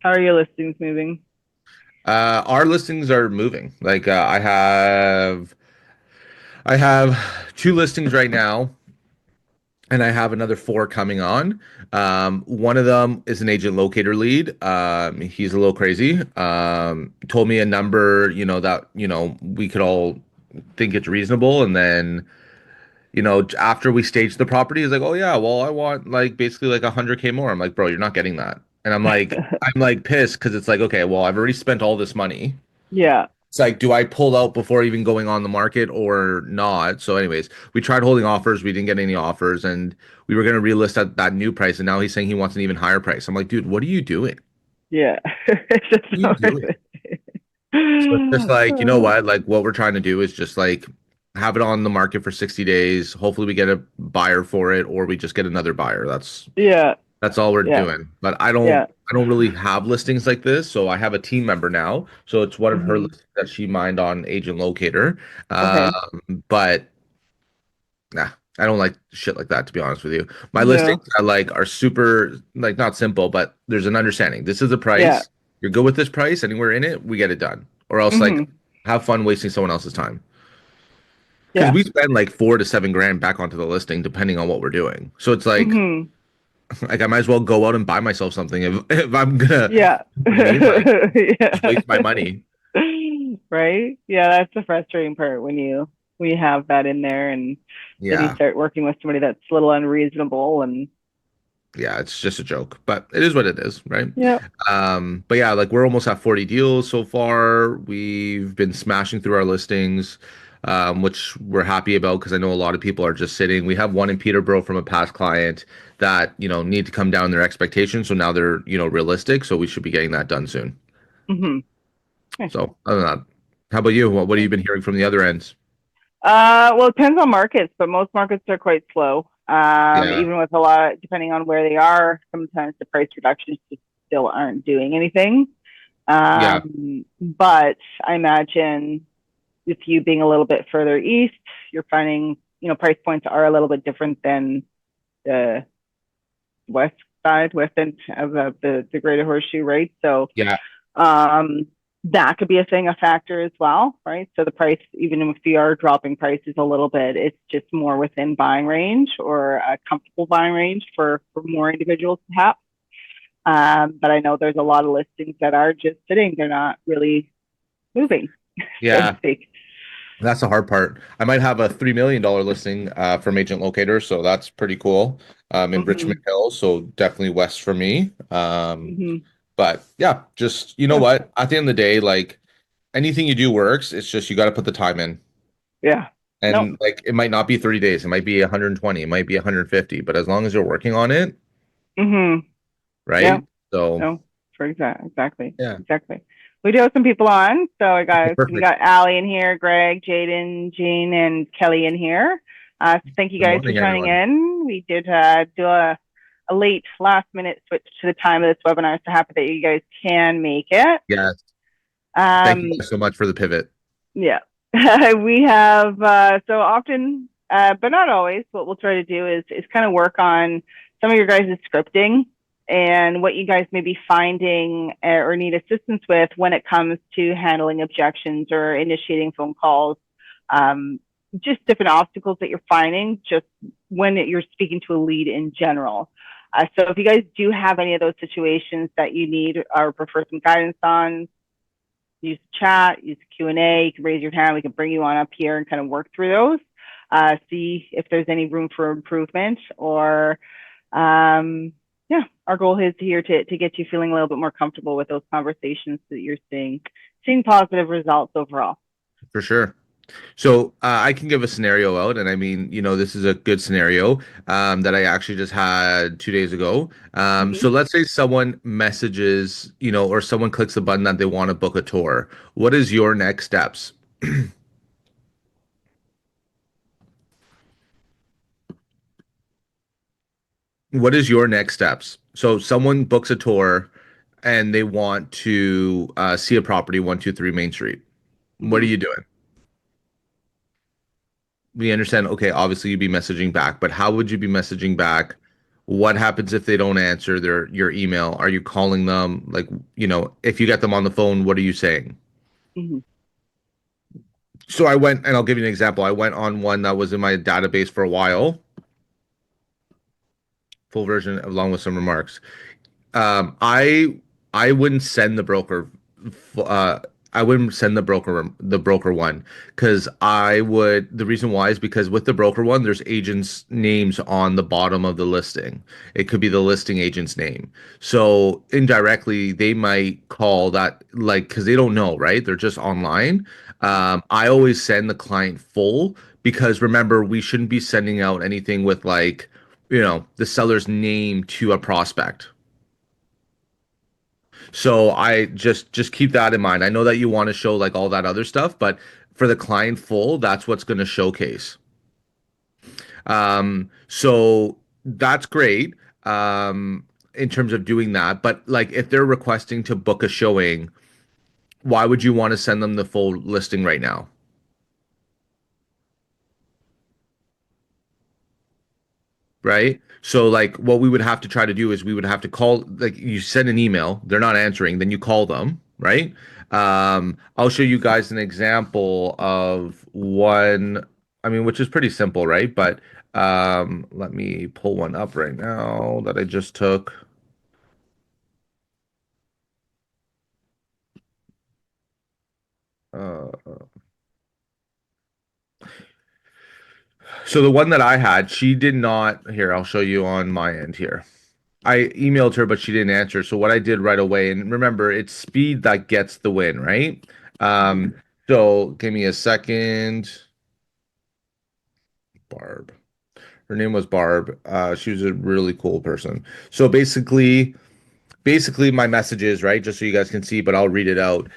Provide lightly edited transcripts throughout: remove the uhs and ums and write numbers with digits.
How are your listings moving? Our listings are moving. Like I have two listings right now, and I have another four coming on. One of them is an agent locator lead. He's a little crazy. Told me a number, that we could all think it's reasonable, and then after we staged the property, he's like, "Oh yeah, well I want like basically like 100K more." I'm like, "Bro, you're not getting that." And I'm like pissed because it's like, okay, well I've already spent all this money. Yeah. It's like, do I pull out before even going on the market or not? So, anyways, we tried holding offers. We didn't get any offers, and we were going to relist at that new price. And now he's saying he wants an even higher price. I'm like, dude, what are you doing? Yeah. It's just What are you not worth doing? it. So it's just like, you know what? Like, what we're trying to do is just like have it on the market for 60 days. Hopefully, we get a buyer for it, or we just get another buyer. Yeah. That's all we're Yeah. doing. But I don't Yeah. I don't really have listings like this. So I have a team member now. So it's one of her Hmm. listings that she mined on Agent Locator. Okay. But nah, I don't like shit like that, to be honest with you. My Yeah. listings are super like not simple, but there's an understanding. This is a Yeah. price. You're good with this price, anywhere in it, we get it done. Or else like Hmm. have fun wasting someone else's time. Because Yeah. we spend like 4 to 7 grand back onto the listing depending on what we're doing. So it's Hmm. like I might as well go out and buy myself something if I'm gonna, Yeah. you know what I mean? Like just Yeah. waste my money. Right? Yeah, that's the frustrating part when you have that in there and then you Yeah. start working with somebody that's a little unreasonable and Yeah, it's just a joke, but it is what it is, right? yeah. But yeah, like we're almost at 40 deals so far. We've been smashing through our listings, which we're happy about because I know a lot of people are just sitting. We have one in Peterborough from a past client that, need to come down their expectations. So now they're, realistic. So we should be getting that done soon. Hmm. So other than that, how about you? What have you been hearing from the other ends? Well, it depends on markets, but most markets are quite slow. Yeah. Even with a lot, depending on where they are, sometimes the price reductions just still aren't doing anything. Yeah. But I imagine with you being a little bit further east, you're finding, price points are a little bit different than the west side, west end of the Greater Horseshoe, right? So Yeah. um, that could be a thing, a factor as well, right? So the price, even if we are dropping prices a little bit, it's just more within buying range or a comfortable buying range for more individuals perhaps. But I know there's a lot of listings that are just sitting; they're not really moving, so to Yeah. speak. That's the hard part. I might have a $3 million listing from Agent Locator, so that's pretty cool. In Richmond Hmm. Hill, so definitely west for me. Hmm. But yeah, just you know Yeah, what? At the end of the day, like anything you do works. It's just you got to put the time in, yeah, nope. and like it might not be 30 days, it might be 120, it might be 150, but as long as you're working on it, Hmm. Yeah, right? So no, for exactly, yeah, exactly. We do have some people on, so okay, we perfect. got Allie in here, Greg, Jaden, Jean, and Kelly in here. So thank you Good guys for morning, joining everyone. in. We did do a late last minute switch to the time of this webinar, so happy that you guys can make it. Yes, thank you Um, guys so much for the pivot. yeah, we have so often, but not always. What we'll try to do is kind of work on some of your guys' scripting and what you guys may be finding or need assistance with when it comes to handling objections or initiating phone calls. Um, just different obstacles that you're finding just when you're speaking to a lead in general. So if you guys do have any of those situations that you need or prefer some guidance on, use chat, use Q&A. You can raise your hand. We can bring you on up here and kind of work through those. See if there's any room for improvement or yeah, our goal is here to get you feeling a little bit more comfortable with those conversations so that you're seeing positive results overall. For sure. So I can give a scenario out, and I mean, this is a good scenario that I actually just had 2 days ago. Mm-hmm. So let's say someone messages, or someone clicks the button that they want to book a tour. What is your next steps? What is your next steps? So someone books a tour and they want to see a property, 123 Main Street. What are Mm-hmm. you doing? We understand, okay, obviously you'd be messaging back, but how would you be messaging back? What happens if they don't answer your email? Are you calling them? Like, if you get them on the phone, what are you saying? Mhm. So I went, and I'll give you an example. I went on one that was in my database for a while, full version along with some remarks. Um, I I wouldn't send the broker. Uh, I wouldn't send the broker one because I would. The reason why is because with the broker one, there's agents' names on the bottom of the listing. It could be the listing agent's name. So indirectly, they might call that like because they don't know, right? They're just online. I always send the client full because remember, we shouldn't be sending out anything with like the seller's name to a prospect. So I just keep that in mind. I know that you want to show like all that other stuff, but for the client full, that's what's going to showcase. So that's great in terms of doing that. But like if they're requesting to book a showing, why would you want to send them the full listing right now? Right? So like what we would have to try to do is we would have to call like you send an email, they're not answering, then you call them, right? I'll show you guys an example of one, I mean, which is pretty simple, right? But let me pull one up right now that I just took. Uh, so the one that I had, she did not, here, I'll show you on my end here. I emailed her, but she didn't answer. So what I did right away, and remember, it's speed that gets the win, right? Mhm. So give me a second. Barb. Her name was Barb. She was a really cool person. So basically my message is right just so you guys can see, but I'll read it out.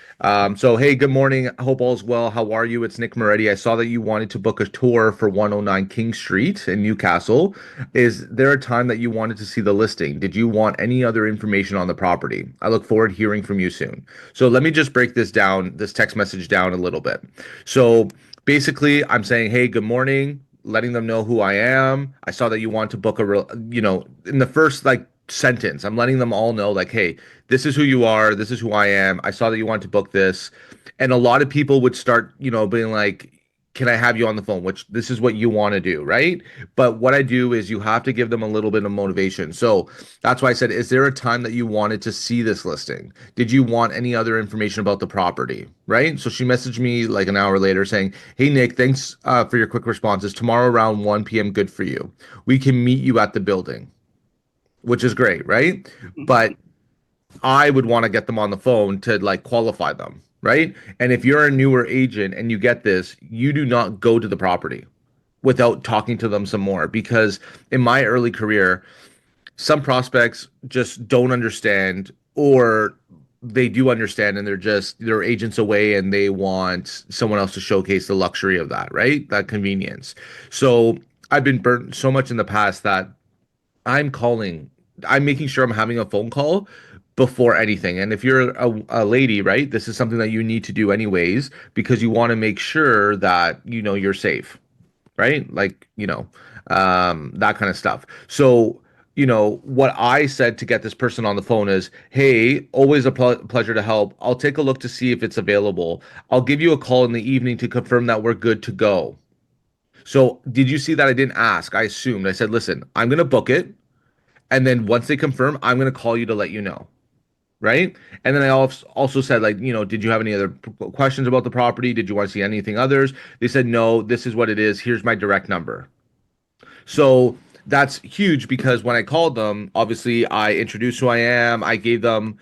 So hey, good morning, hope all's well. How are you? It's Nick Moretti. I saw that you wanted to book a tour for 109 King Street in Newcastle. Is there a time that you wanted to see the listing? Did you want any other information on the property? I look forward to hearing from you soon. So let me just break this text message down a little bit. So basically I'm saying, hey, good morning, letting them know who I am. I saw that you want to book in the first like sentence, I'm letting them all know, like, hey, this is who you are. This is who I am. I saw that you want to book this. And a lot of people would start, being like, can I have you on the phone? Which this is what you want to do, right? But what I do is you have to give them a little bit of motivation. So that's why I said, is there a time that you wanted to see this listing? Did you want any other information about the property? Right. So she messaged me like an hour later saying, hey, Nick, thanks for your quick responses. Tomorrow around 1 p.m., good for you. We can meet you at the building, which is great, right? Mhm. But I would want to get them on the phone to like qualify them, right? And if you're a newer agent and you get this, you do not go to the property without talking to them some more because in my early career, some prospects just don't understand or they do understand and they're agents away and they want someone else to showcase the luxury of that, right? That convenience. So I've been burnt so much in the past that I'm calling, I'm making sure I'm having a phone call before anything. And if you're a lady, right, this is something that you need to do anyways because you want to make sure that you're safe, right? Like, that kind of stuff. So, what I said to get this person on the phone is, hey, always a pleasure to help. I'll take a look to see if it's available. I'll give you a call in the evening to confirm that we're good to go. So, did you see that I didn't ask? I assumed. I said, listen, I'm going to book it. And then once they confirm, I'm going to call you to let you know. Right. And then I also said, like, did you have any other questions about the property? Did you want to see anything others? They said, no, this is what it is. Here's my direct number. So that's huge because when I called them, obviously I introduced who I am. I gave them,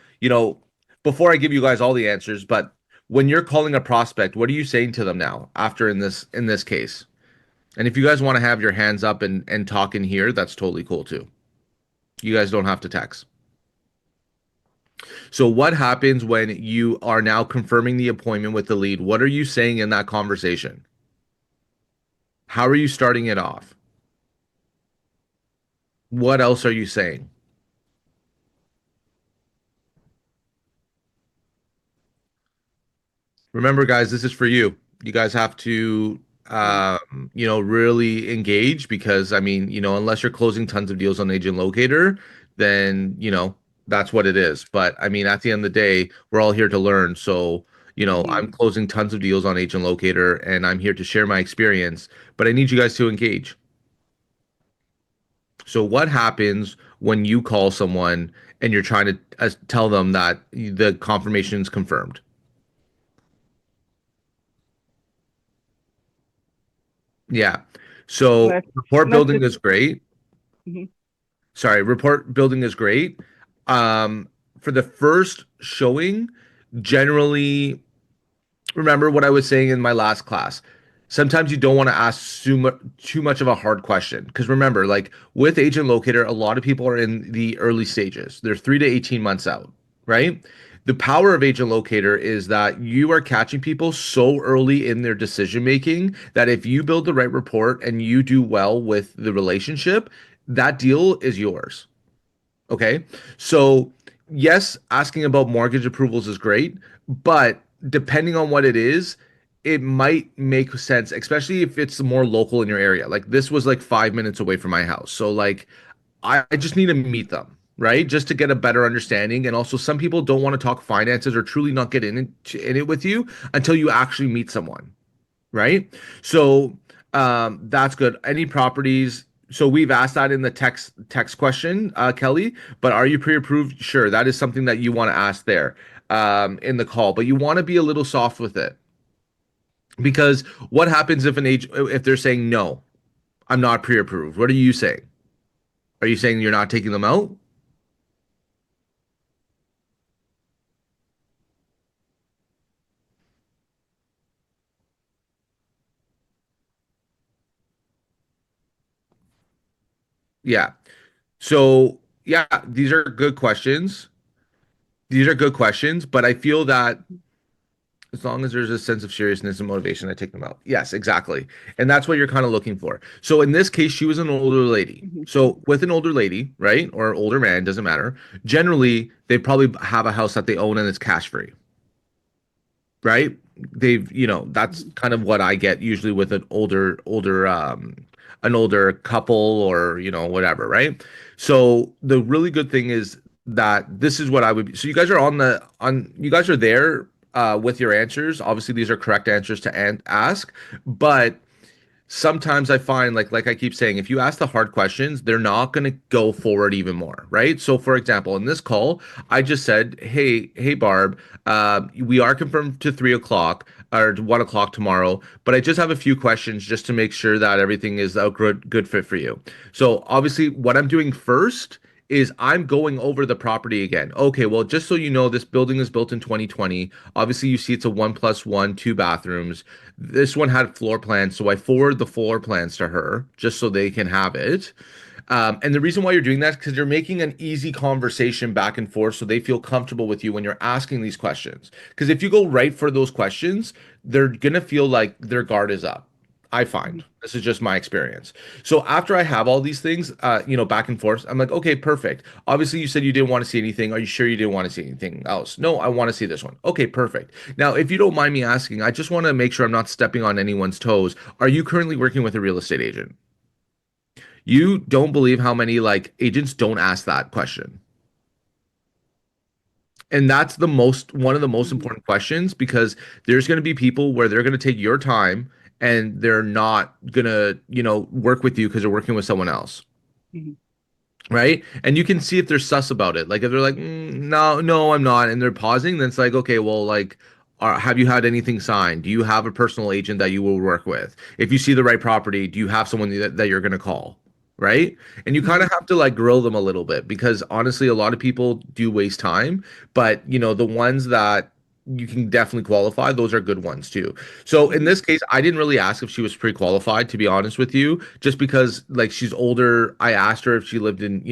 before I give you guys all the answers, but when you're calling a prospect, what are you saying to them now after in this case? And if you guys want to have your hands up and talk in here, that's totally cool too. You guys don't have to text. So what happens when you are now confirming the appointment with the lead? What are you saying in that conversation? How are you starting it off? What else are you saying? Remember, guys, this is for you. You guys have to. Mhm. really engage because I mean, unless you're closing tons of deals on Agent Locator, then, that's what it is. But I mean, at the end of the day, we're all here to learn. So, I'm Mhm. closing tons of deals on Agent Locator and I'm here to share my experience, but I need you guys to engage. So what happens when you call someone and you're trying to tell them that the confirmation is confirmed? Yeah. So Let's rapport let's building just. is great. Mhm. Sorry, report building is great. Um, for the first showing, generally, remember what I was saying in my last class. Sometimes you don't want to ask too much of a hard question because remember, like with Agent Locator, a lot of people are in the early stages. They're 3 to 18 months out, right? The power of Agent Locator is that you are catching people so early in their decision making that if you build the right report and you do well with the relationship, that deal is yours. Okay. So, yes, asking about mortgage approvals is great, but depending on what it is, it might make sense, especially if it's more local in your area. Like this was like 5 minutes away from my house. So, like, I just need to meet them, right? Just to get a better understanding. And also, some people don't want to talk finances or truly not get in it with you until you actually meet someone, right? So that's good. Any properties? So we've asked that in the text question, Kelly. But are you pre-approved? Sure, that is something that you want to ask there in the call. But you want to be a little soft with it because what happens if they're saying no, I'm not pre-approved? What are you saying? Are you saying you're not taking them out? Yeah. So yeah, these are good questions. These are good questions, but I feel that as long as there's a sense of seriousness and motivation, I take them out. Yes, exactly. And that's what you're kind of looking for. So in this case, she was an older lady. Mhm. So with an older lady, right? Or older man, doesn't matter. Generally, they probably have a house that they own and it's cash free, right? That's Mhm. kind of what I get usually with an older couple or, whatever, right? So the really good thing is that this is what I would so you guys are you guys are there with your answers. Obviously, these are correct answers to ask, but sometimes I find like I keep saying, if you ask the hard questions, they're not going to go forward even more, right? So for example, in this call, I just said, hey Barb, we are confirmed to 3 o'clock or 1 o'clock tomorrow, but I just have a few questions just to make sure that everything is a good fit for you. So obviously, what I'm doing first is I'm going over the property again. Okay, well, just so you know, this building is built in 2020. Obviously, you see it's a 1+1, 2 bathrooms. This one had floor plans, so I forward the floor plans to her just so they can have it. And the reason why you're doing that is because you're making an easy conversation back and forth so they feel comfortable with you when you're asking these questions. Because if you go right for those questions, they're gonna feel like their guard is up. I find Mhm. this is just my experience. So after I have all these things, back and forth, I'm like, okay, perfect. Obviously, you said you didn't want to see anything. Are you sure you didn't want to see anything else? No, I want to see this one. Okay, perfect. Now, if you don't mind me asking, I just want to make sure I'm not stepping on anyone's toes. Are you currently working with a real estate agent? You don't believe how many like agents don't ask that question. And that's one of the most Mhm. important questions because there's going to be people where they're going to take your time and they're not going to, work with you because they're working with someone else. Mhm. Right? And you can see if they're sus about it. Like if they're like, no, no, I'm not, and they're pausing, then it's like, okay, well, like, have you had anything signed? Do you have a personal agent that you will work with? If you see the right property, do you have someone that you're going to call? Right? And you kind Mhm. of have to like grill them a little bit because honestly, a lot of people do waste time, but the ones that you can definitely qualify, those are good ones too. So in Mhm. this case, I didn't really ask if she was pre-qualified, to be honest with you, just because like she's older. I asked her if she lived in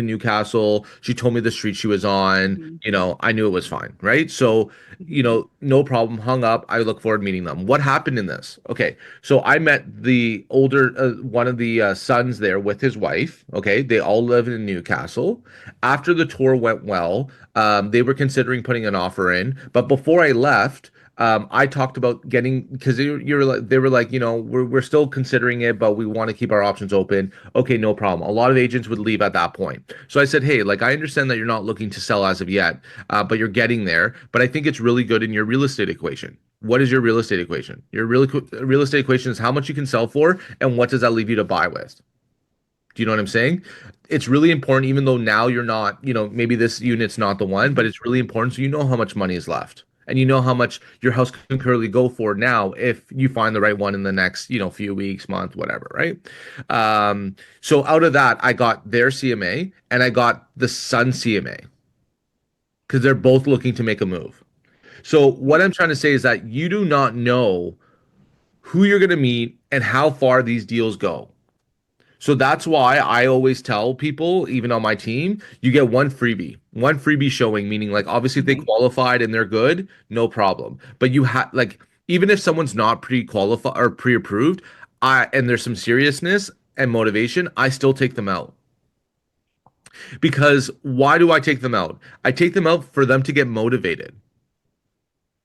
Newcastle. She told me the street she was on. Mhm. I knew it was fine, right? So, Mhm. no problem. Hung up. I look forward to meeting them. What happened in this? Okay, so I met the older one of the sons there with his wife. Okay, they all live in Newcastle. After the tour went well, they were considering putting an offer in, but before I left, I talked about getting because you're like they were like, we're still considering it, but we want to keep our options open. Okay, no problem. A lot of agents would leave at that point. So I said, hey, like I understand that you're not looking to sell as of yet, but you're getting there. But I think it's really good in your real estate equation. What is your real estate equation? Your real estate equation is how much you can sell for, and what does that leave you to buy with? Do you know what I'm saying? It's really important, even though now you're not, maybe this unit's not the one, but Hmm. it's really important so you know how much money is left. And you know how much your house can currently go for now if you find the right one in the next, few weeks, month, whatever, right? So out of that, I got their CMA and I got the Sun CMA because they're both looking to make a move. So what I'm trying to say is that you do not know who you're going to meet and how far these deals go. So that's why I always tell people, even on my team, you get one freebie showing, meaning like obviously if they Hmm. qualified and they're good, no problem. But you have like even if someone's not pre-qualified or pre-approved, and there's some seriousness and motivation, I still take them out. Because why do I take them out? I take them out for them to get motivated,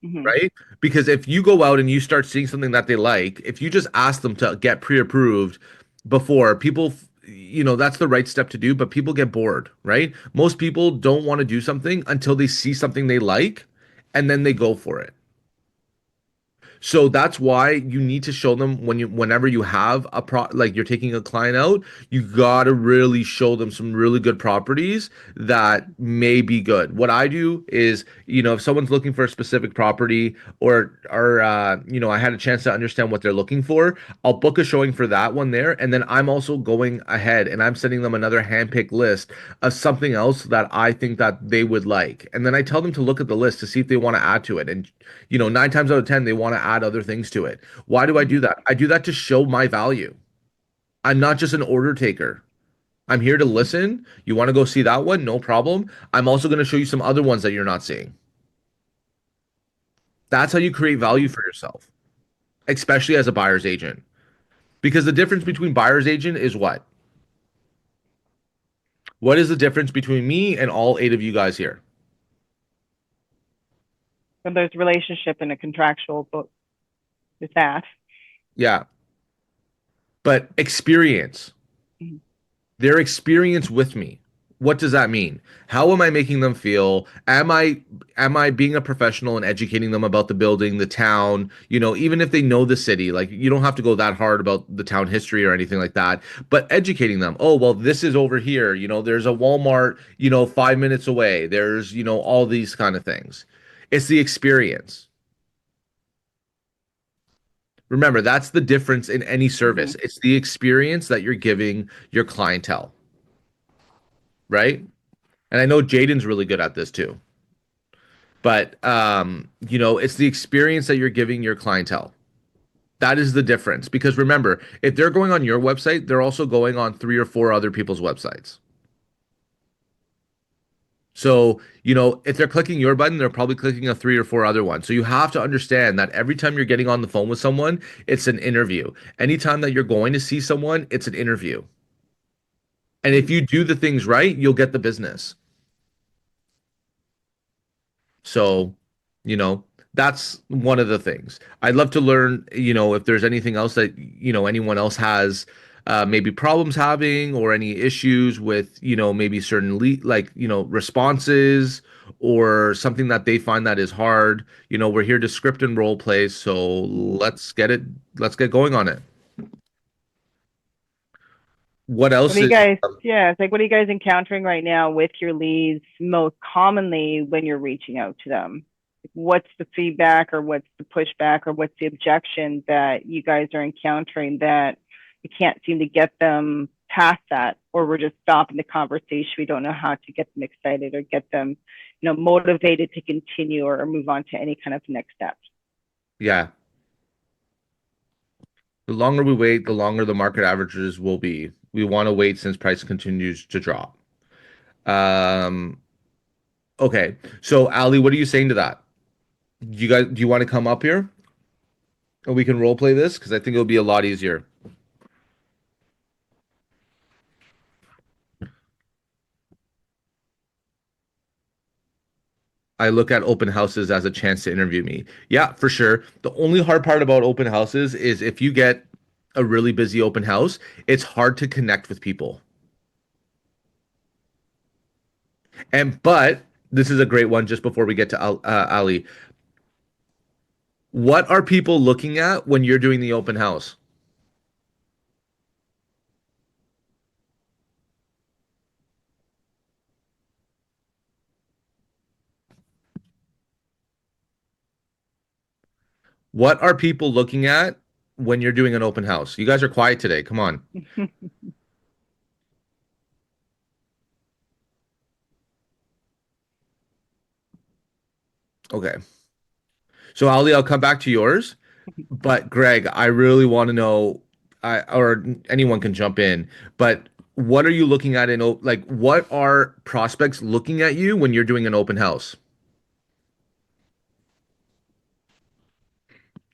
Hmm. right? Because if you go out and you start seeing something that they like, if you just ask them to get pre-approved before, people, that's the right step to do, but people get bored, right? Most people don't want to do something until they see something they like and then they go for it. So that's why you need to show them whenever you have like you're taking a client out, you gotta really show them some really good properties that may be good. What I do is, if someone's looking for a specific property or I had a chance to understand what they're looking for, I'll book a showing for that one there, and then I'm also going ahead and I'm sending them another handpicked list of something else that I think that they would like. And then I tell them to look at the list to see if they want to add to it. And 9 times out of 10, they want to add other things to it. Why do I do Hmm. that? I do that to show my value. I'm not just an order taker. I'm here to listen. You want to go see that one? No problem. I'm also going to show you some other ones that you're not seeing. That's how you create value for yourself, especially as a buyer's agent. Because the difference between buyer's agent is what? What is the difference between me and all eight of you guys here? So there's relationship and a contractual book with that. Yeah, but experience. Hmm. Their experience with me. What does that mean? How am I making them feel? Am I being a professional and educating them about the building, the town, even if they know the city, like you don't have to go that hard about the town history or anything like that, but educating them. Oh, well, this is over here, there's a Walmart, 5 minutes away. There's, all these kind of things. It's the experience. Remember, that's the difference in any Hmm. service. It's the experience that you're giving your clientele, right? And I know Jaden's really good at this too. But it's the experience that you're giving your clientele. That is the difference. Because remember, if they're going on your website, they're also going on three or four other people's websites. So, if they're clicking your button, they're probably clicking a three or four other ones. So you have to understand that every time you're getting on the phone with someone, it's an interview. Anytime that you're going to see someone, it's an interview. And if you do the things right, you'll get the business. So, you know, that's one of the things. I'd love to learn, if there's anything else that, anyone else has maybe problems having or any issues with, maybe certain responses or something that they find that is hard. We're here to script and role play, so let's get going on it. What What else are you is guys, yeah, it's like, what are you guys encountering right now with your leads most commonly when you're reaching out to them? What's the feedback or what's the pushback or what's the objection that you guys are encountering that you can't seem to get them past that, or we're just stopping the conversation? We don't know how to get them excited or get them, motivated to continue or move on to any kind of next steps. yeah, the longer we wait, the longer the market averages will be. We want to wait since price continues to drop. Um, okay. So Ali, what are you saying to that? Do you want to come up here and we can role play this? Because I think it'll be a lot easier. I look at open houses as a chance to interview me. Yeah, for sure. The only hard part about open houses is if you get a really busy open house, it's hard to connect with people. And but this is a great one just before we get to Ali. What are people looking at when you're doing the open house? What are people looking at when you're doing an open house? You guys are quiet today. Come on. Okay. So Ali, I'll come back to yours. But Greg, I really want to know, or anyone can jump in, but what are you looking at like what are prospects looking at you when you're doing an open house?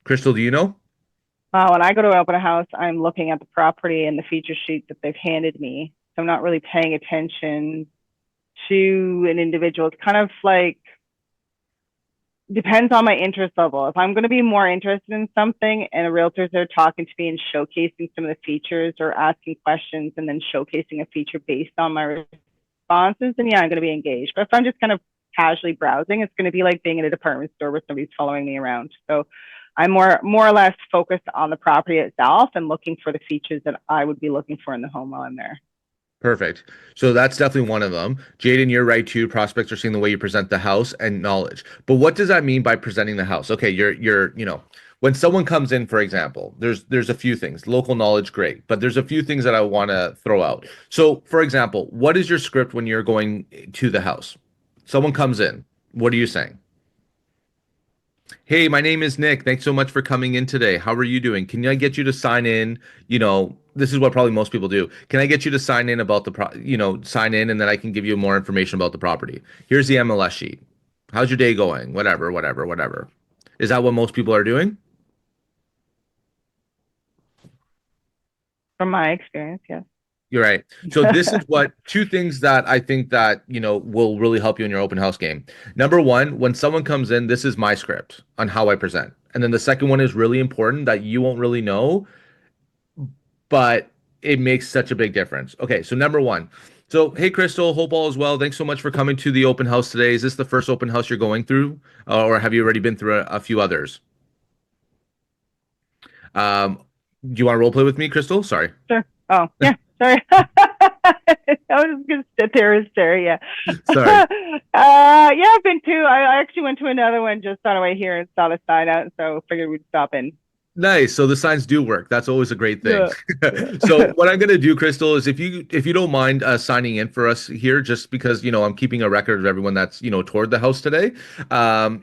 Crystal, do you know? When I go to open a house, I'm looking at the property and the feature sheet that they've handed me. So I'm not really paying attention to an individual. It's kind of like depends on my interest level. If I'm going to be more interested in something and the realtors are talking to me and showcasing some of the features or asking questions and then showcasing a feature based on my responses, then yeah, I'm going to be engaged. But if I'm just kind of casually browsing, it's going to be like being in a department store where somebody's following me around. So I'm more or less focused on the property itself and looking for the features that I would be looking for in the home while I'm there. Perfect. So that's definitely one of them. Jaden, you're right too. Prospects are seeing the way you present the house and knowledge. But what does that mean by presenting the house? Okay, when someone comes in, for example, there's a few things. Local knowledge, great, but there's a few things that I want to throw out. So, for example, what is your script when you're going to the house? Someone comes in. What are you saying? Hey, my name is Nick. Thanks so much for coming in today. How are you doing? Can I get you to sign in? This is what probably most people do. Can I get you to sign in about sign in and then I can give you more information about the property? Here's the MLS sheet. How's your day going? Whatever, whatever, whatever. Is that what most people are doing? From my experience, yes. You're right. So this is what two things that I think that, will really help you in your open house game. Number one, when someone comes in, this is my script on how I present. And then the second one is really important that you won't really know, but it makes such a big difference. Okay, so number one. So, hey, Crystal, hope all is well. Thanks so much for coming to the open house today. Is this the first open house you're going through, or have you already been through a few others? Um, do you want to role play with me, Crystal? Sorry. Sure. Oh, yeah. Sorry. I was just gonna sit there and stare. Yeah. Sorry. Yeah, I've been to. I actually went to another one just on the way here and saw the sign out, so figured we'd stop in. Nice. So the signs do work. That's always a great thing. Yeah. So Yeah. what I'm going to do, Crystal, is if you don't mind signing in for us here, just because I'm keeping a record of everyone that's toward the house today.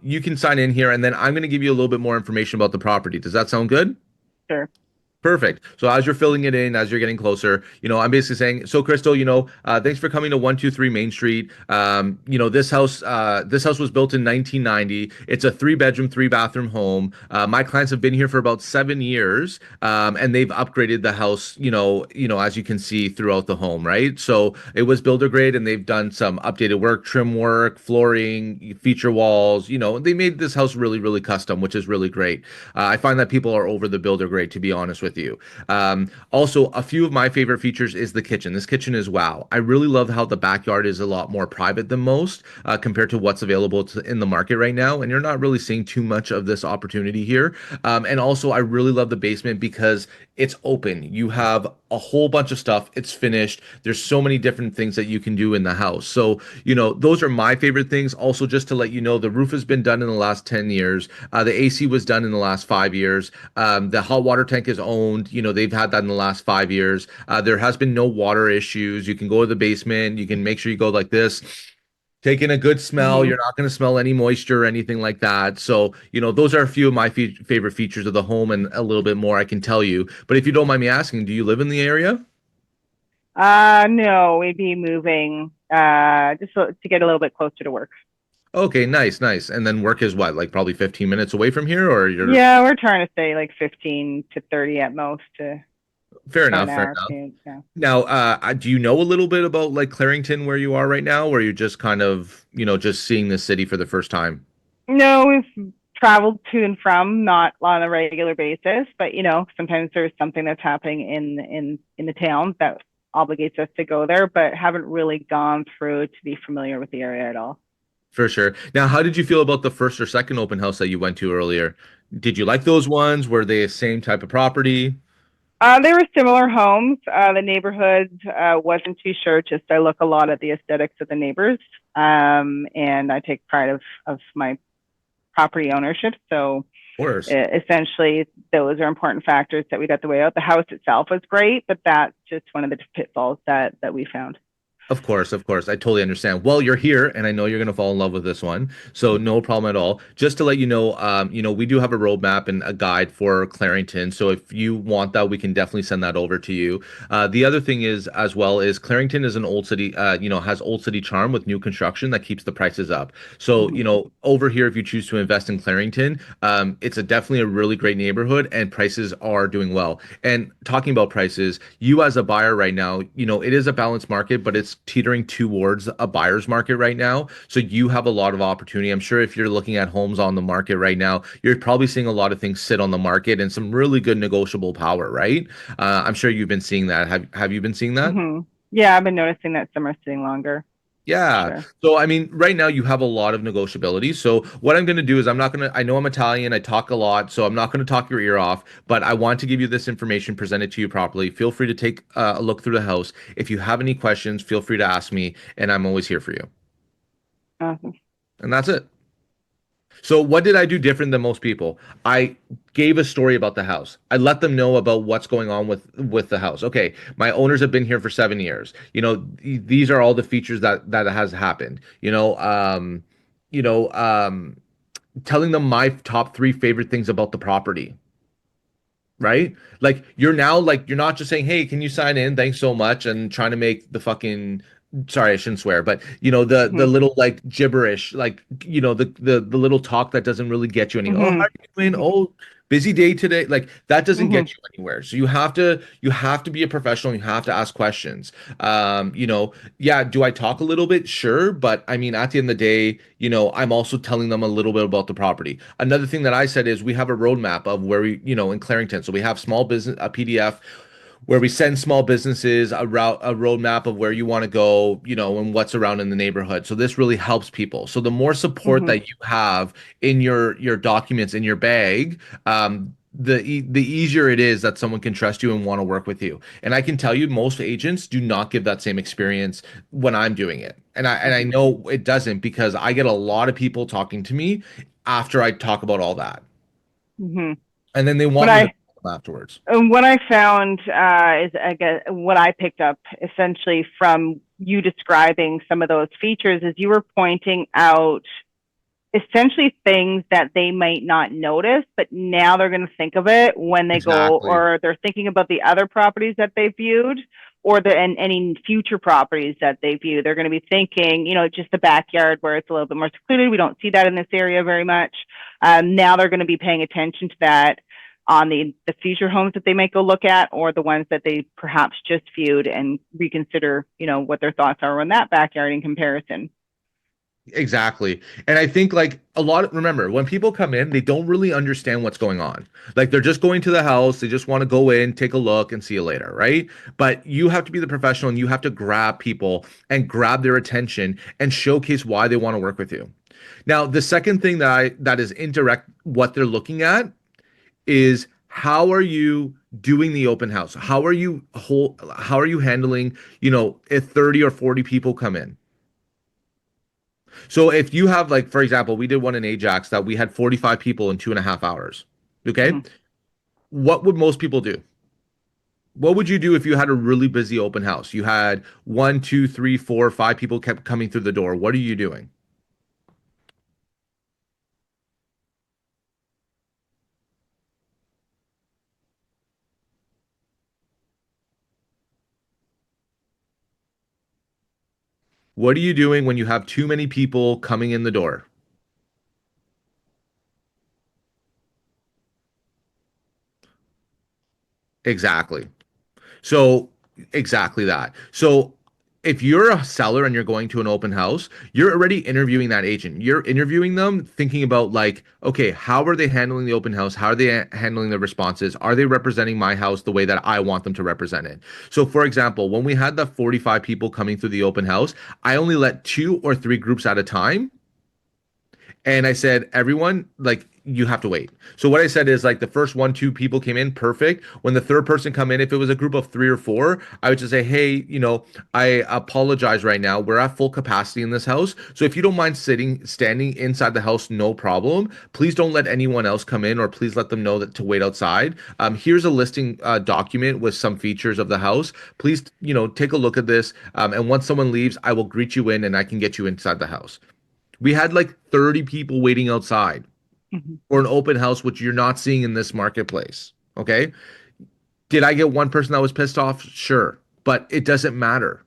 You can sign in here, and then I'm going to give you a little bit more information about the property. Does that sound good? Sure. Perfect. So as you're filling it in, as you're getting closer, I'm basically saying, so Crystal, thanks for coming to 123 Main Street. This house was built in 1990. It's a three-bedroom, three-bathroom home. My clients have been here for about 7 years, and they've upgraded the house, as you can see throughout the home, right? So it was builder grade, and they've done some updated work, trim work, flooring, feature walls. They made this house really, really custom, which is really great. I find that people are over the builder grade, to be honest with you. Also, a few of my favorite features is the kitchen. This kitchen is wow. I really love how the backyard is a lot more private than most compared to what's available in the market right now. And you're not really seeing too much of this opportunity here. And also, I really love the basement because it's open. You have a whole bunch of stuff. It's finished. There's so many different things that you can do in the house. So, those are my favorite things. Also, just to let you know, the roof has been done in the last 10 years. The AC was done in the last 5 years. The hot water tank is owned. They've had that in the last 5 years. There has been no water issues. You can go to the basement. You can make sure you go like this. Take in a good smell. Hmm. You're not going to smell any moisture or anything like that. So, those are a few of my favorite features of the home and a little bit more I can tell you. But if you don't mind me asking, do you live in the area? No, we'd be moving just to get a little bit closer to work. Okay, nice, nice. And then work is what, like probably 15 minutes away from here, or you're Yeah, we're trying to stay like 15 to 30 at most. Fair about an enough, fair hour enough. commute. Yeah. Now, do you know a little bit about like Clarington where you are right now, or you're just kind of, just seeing the city for the first time? No, we've traveled to and from, not on a regular basis, but sometimes there's something that's happening in the town that obligates us to go there, but haven't really gone through to be familiar with the area at all. For sure. Now, how did you feel about the first or second open house that you went to earlier? Did you like those ones? Were they the same type of property? They were similar homes. The neighborhood wasn't too sure. Just I look a lot at the aesthetics of the neighbors, and I take pride of my property ownership. So Of course. essentially, those are important factors that we got the way out. The house itself was great, but that's just one of the pitfalls that we found. Of course, of course. I totally understand. Well, you're here, and I know you're going to fall in love with this one. So no problem at all. Just to let you know, we do have a roadmap and a guide for Clarington. So if you want that, we can definitely send that over to you. The other thing is, as well, is Clarington is an old city, has old city charm with new construction that keeps the prices up. So, Mm-hmm. over here, if you choose to invest in Clarington, it's definitely a really great neighborhood, and prices are doing well. And talking about prices, you as a buyer right now, it is a balanced market, but it's teetering towards a buyer's market right now. So you have a lot of opportunity. I'm sure if you're looking at homes on the market right now, you're probably seeing a lot of things sit on the market and some really good negotiable power, right? I'm sure you've been seeing that. Have you been seeing that? Mm-hmm. Yeah, I've been noticing that some are staying longer for Yeah. sure. So I mean, right now you have a lot of negotiability. So what I'm going to do is I'm not going to I know I'm Italian, I talk a lot, so I'm not going to talk your ear off, but I want to give you this information, present it to you properly. Feel free to take a look through the house. If you have any questions, feel free to ask me, and I'm always here for you. Awesome. And that's it. So what did I do different than most people? I gave a story about the house. I let them know about what's going on with the house. Okay, my owners have been here for 7 years. These are all the features that has happened. You know, um, telling them my top three favorite things about the property, right? Like you're not just saying, "Hey, can you sign in? Thanks so much," and trying to make the fucking sorry, I shouldn't swear, but the Mm-hmm. little like gibberish, like the little talk that doesn't really get you any. Oh, how Mm-hmm. are you doing? Oh, busy day today. Like that doesn't Mm-hmm. get you anywhere. So you have to be a professional. You have to ask questions. Yeah, do I talk a little bit? Sure, but I mean, at the end of the day, I'm also telling them a little bit about the property. Another thing that I said is we have a roadmap of where in Clarington. So we have small business, a PDF where we send small businesses a roadmap of where you want to go, and what's around in the neighborhood. So this really helps people. So the more support Mm-hmm. that you have in your documents in your bag, the easier it is that someone can trust you and want to work with you. And I can tell you, most agents do not give that same experience when I'm doing it. And I Mm-hmm. know it doesn't because I get a lot of people talking to me after I talk about all that, Mm-hmm. and then they What want me to I talk afterwards. what I found is, I guess, what I picked up essentially from you describing some of those features is you were pointing out essentially things that they might not notice, but now they're going to think of it when they go, Exactly. or they're thinking about the other properties that they viewed, or and any future properties that they view. They're going to be thinking, just the backyard where it's a little bit more secluded. We don't see that in this area very much. Now they're going to be paying attention to that on the future homes that they might go look at, or the ones that they perhaps just viewed, and reconsider, what their thoughts are on that backyard in comparison. Exactly. And I think like remember, when people come in, they don't really understand what's going on. Like they're just going to the house, they just want to go in, take a look and see you later, right? But you have to be the professional and you have to grab people and grab their attention and showcase why they want to work with you. Now, the second thing that is indirect what they're looking at is how are you doing the open house? How are you handling, if 30 or 40 people come in? So if you have like, for example, we did one in Ajax that we had 45 people in 2.5 hours. Okay. Mm-hmm. What would most people do? What would you do if you had a really busy open house? You had one, two, three, four, five people kept coming through the door. What are you doing? What are you doing when you have too many people coming in the door? Exactly. So exactly that. So if you're a seller and you're going to an open house, you're already interviewing that agent. You're interviewing them thinking about like, okay, how are they handling the open house? How are they handling the responses? Are they representing my house the way that I want them to represent it? So for example, when we had the 45 people coming through the open house, I only let two or three groups at a time, and I said, everyone, like, you have to wait. So what I said is like the first one, two people came in, perfect. When the third person come in, if it was a group of three or four, I would just say, hey, I apologize right now. We're at full capacity in this house. So if you don't mind standing inside the house, no problem. Please don't let anyone else come in, or please let them know that to wait outside. Here's a listing document with some features of the house. Please, take a look at this. And once someone leaves, I will greet you in and I can get you inside the house. We had like 30 people waiting outside Hmm. for an open house, which you're not seeing in this marketplace. Okay. Did I get one person that was pissed off? Sure. But it doesn't matter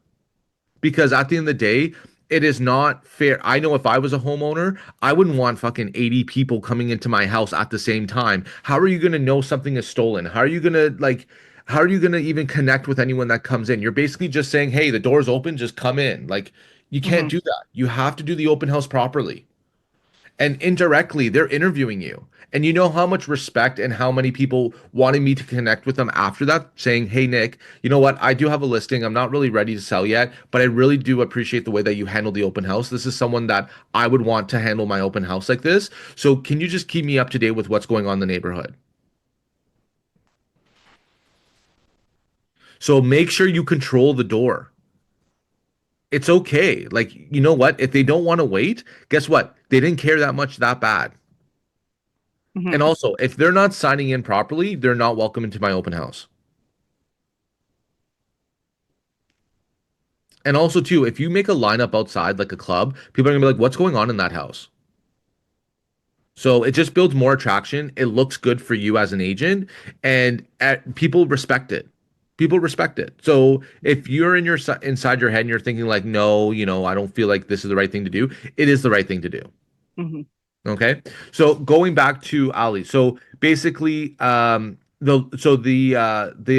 because at the end of the day, it is not fair. I know if I was a homeowner, I wouldn't want fucking 80 people coming into my house at the same time. How are you going to know something is stolen? How are you going to even connect with anyone that comes in? You're basically just saying, hey, the door's open, just come in. Like, you can't Hmm. do that. You have to do the open house properly. And indirectly, they're interviewing you. And you know how much respect and how many people wanted me to connect with them after that, saying, hey, Nick, you know what? I do have a listing. I'm not really ready to sell yet, but I really do appreciate the way that you handle the open house. This is someone that I would want to handle my open house like this. So can you just keep me up to date with what's going on in the neighborhood? So make sure you control the door. It's okay. Like, you know what? If they don't want to wait, guess what? They didn't care that much that bad. Hmm. And also, if they're not signing in properly, they're not welcome into my open house. And also, too, if you make a lineup outside like a club, people are gonna be like, "What's going on in that house?" So it just builds more attraction. It looks good for you as an agent, and people respect it. People respect it. So if you're inside your head and you're thinking like, "No, I don't feel like this is the right thing to do," it is the right thing to do. Hmm. Okay. So going back to Ali. So basically, the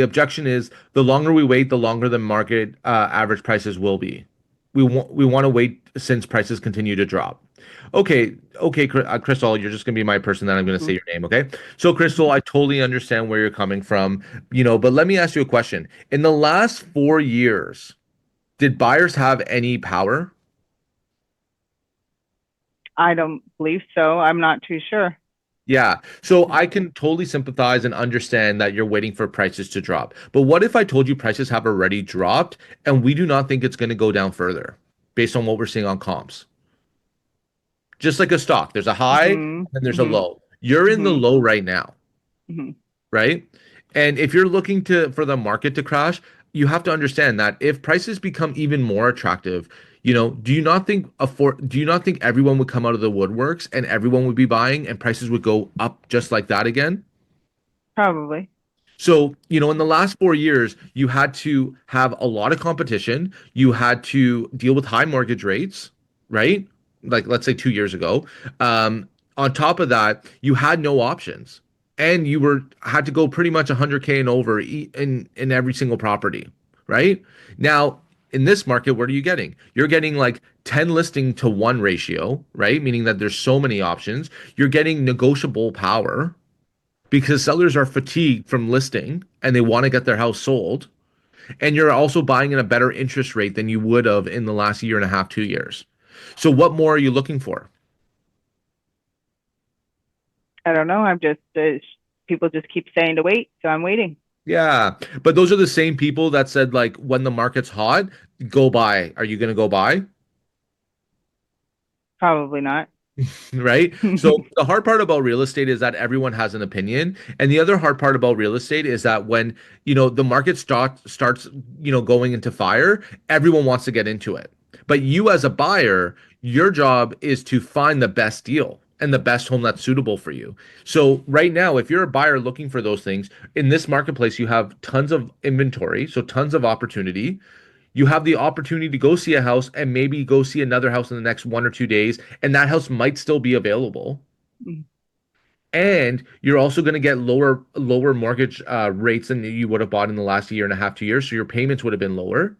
objection is the longer we wait, the longer the market average prices will be. We want to wait since prices continue to drop. Okay, okay, Crystal, you're just gonna be my person that I'm gonna say your name. Okay. So Crystal, I totally understand where you're coming from, but let me ask you a question. In the last 4 years, did buyers have any power? I don't believe so. I'm not too sure. Yeah. So I can totally sympathize and understand that you're waiting for prices to drop. But what if I told you prices have already dropped and we do not think it's going to go down further based on what we're seeing on comps? Just like a stock, there's a high and Hmm. then there's a Hmm. low. You're in the Hmm. low right now, Hmm. right? And if you're looking to for the market to crash, you have to understand that if prices become even more attractive, do you not think everyone would come out of the woodworks and everyone would be buying and prices would go up just like that again? Probably. So, in the last 4 years, you had to have a lot of competition. You had to deal with high mortgage rates, right? Like, let's say 2 years ago. On top of that, you had no options, and you had to go pretty much 100K and over in every single property, right? Now, in this market, what are you getting? You're getting like 10 listing to one ratio, right? Meaning that there's so many options. You're getting negotiable power because sellers are fatigued from listing and they want to get their house sold. And you're also buying in a better interest rate than you would have in the last year and a half, 2 years. So, what more are you looking for? I don't know. I'm just people just keep saying to wait, so I'm waiting. Yeah. But those are the same people that said, like, when the market's hot, go buy. Are you going to go buy? Probably not. Right? So the hard part about real estate is that everyone has an opinion. And the other hard part about real estate is that when, the market starts, going into fire, everyone wants to get into it. But you as a buyer, your job is to find the best deal and the best home that's suitable for you. So right now, if you're a buyer looking for those things, in this marketplace, you have tons of inventory, so tons of opportunity. You have the opportunity to go see a house and maybe go see another house in the next 1 or 2 days, and that house might still be available. and you're also going to get lower mortgage rates than you would have bought in the last year and a half, 2 years. So your payments would have been lower,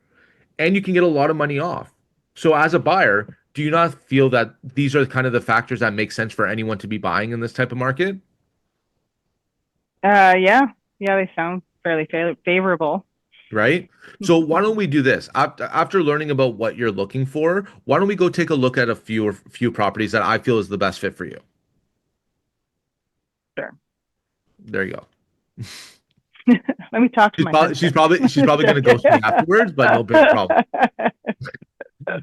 and you can get a lot of money off. So as a buyer, do you not feel that these are kind of the factors that make sense for anyone to be buying in this type of market? Yeah, yeah, they sound fairly favorable. Right? So why don't we do this? After learning about what you're looking for, why don't we go take a look at a few properties that I feel is the best fit for you? Sure. There you go. Let me talk to She's my probably she's husband. probably she's probably going to ghost me afterwards, but no big problem.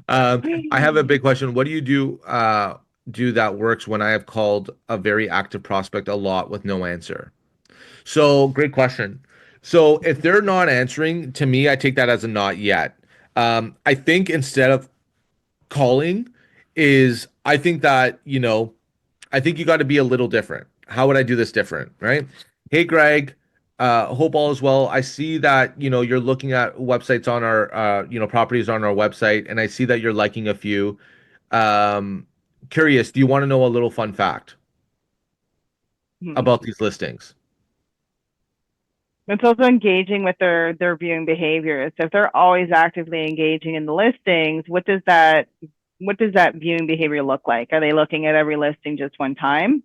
I have a big question. What do you do that works when I have called a very active prospect a lot with no answer? So great question. So if they're not answering, to me, I take that as a not yet. I think instead of calling I think that, I think you got to be a little different. How would I do this different, right? Hey, Greg, hope all is well. I see that, you're looking at websites on our, properties on our website, and I see that you're liking a few. Um, Curious, do you want to know a little fun fact Hmm. about these listings? It's also engaging with their viewing behaviors. If they're always actively engaging in the listings, what does that viewing behavior look like? Are they looking at every listing just one time?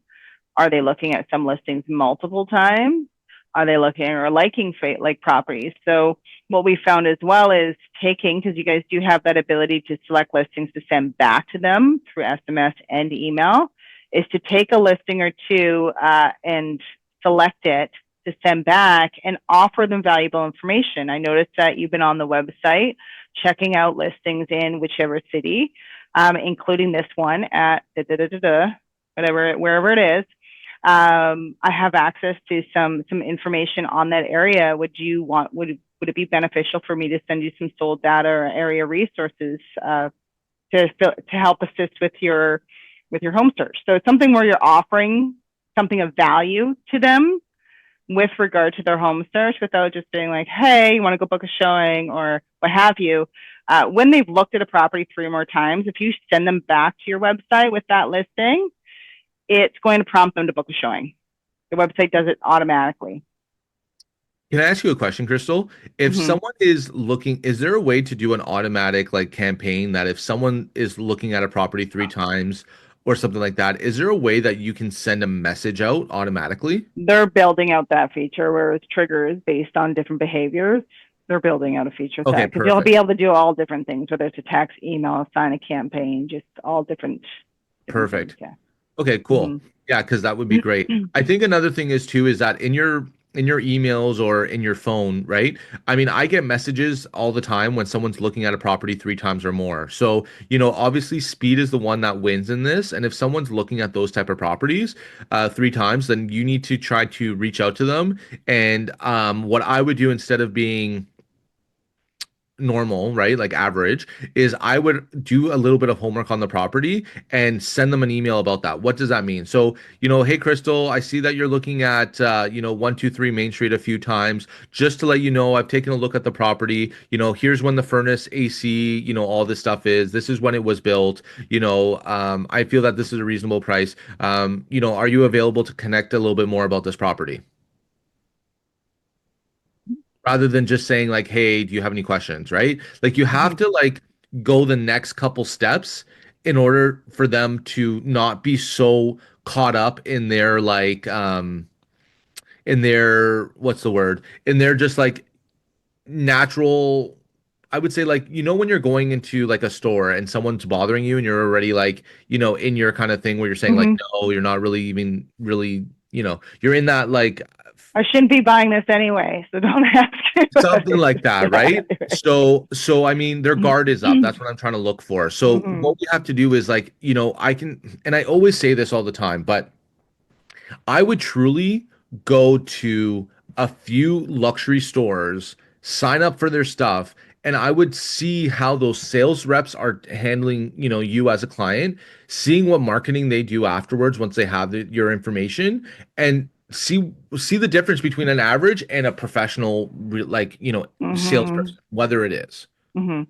Are they looking at some listings multiple times? Are they looking or liking like properties? So what we found as well is taking, because you guys do have that ability to select listings to send back to them through SMS and email, is to take a listing or two and select it to send back and offer them valuable information. I noticed that you've been on the website checking out listings in whichever city, including this one at whatever, wherever it is. I have access to some information on that area. Would it be beneficial for me to send you some sold data or area resources to help assist with your home search? So it's something where you're offering something of value to them with regard to their home search without just being like, hey, you want to go book a showing or what have you. When they've looked at a property 3 more times, if you send them back to your website with that listing, it's going to prompt them to book a showing. The website does it automatically. Can I ask you a question, Crystal? If Mm-hmm. someone is looking, is there a way to do an automatic like campaign that if someone is looking at a property 3 times or something like that, is there a way that you can send a message out automatically? They're building out that feature where it's triggers based on different behaviors. They're building out a feature Okay, set because you'll be perfect. able to do all different things, whether it's a text, email, sign a campaign, just all different things. Perfect. Yeah. Okay, cool. Yeah, because that would be great. Mm-hmm. I think another thing is too is that in your emails or in your phone, right? I mean, I get messages all the time when someone's looking at a property 3 times or more. So, obviously speed is the one that wins in this. And if someone's looking at those type of properties 3 times, then you need to try to reach out to them. And what I would do instead of being normal, right? Like average, is I would do a little bit of homework on the property and send them an email about that. What does that mean? So, hey Crystal, I see that you're looking at 123 Main Street a few times. Just to let you know, I've taken a look at the property. Here's when the furnace, AC, all this stuff is. This is when it was built. I feel that this is a reasonable price. Are you available to connect a little bit more about this property? Rather than just saying like, "Hey, do you have any questions?" Right? Like you have Mm-hmm. to like go the next couple steps in order for them to not be so caught up in their like in their what's the word? In their just like natural I would say like when you're going into like a store and someone's bothering you and you're already like, in your kind of thing where you're saying like Mm-hmm. no, you're not really even really, you're in that like I shouldn't be buying this anyway, so don't ask. something like that, Yeah. right? So I mean, their guard is up. That's what I'm trying to look for. So Mm-hmm. what we have to do is like, I can, and I always say this all the time, but I would truly go to a few luxury stores, sign up for their stuff, and I would see how those sales reps are handling, you as a client, seeing what marketing they do afterwards once they have your information, and see the difference between an average and a professional, like, Mm-hmm. salesperson, whether it is. Mm-hmm.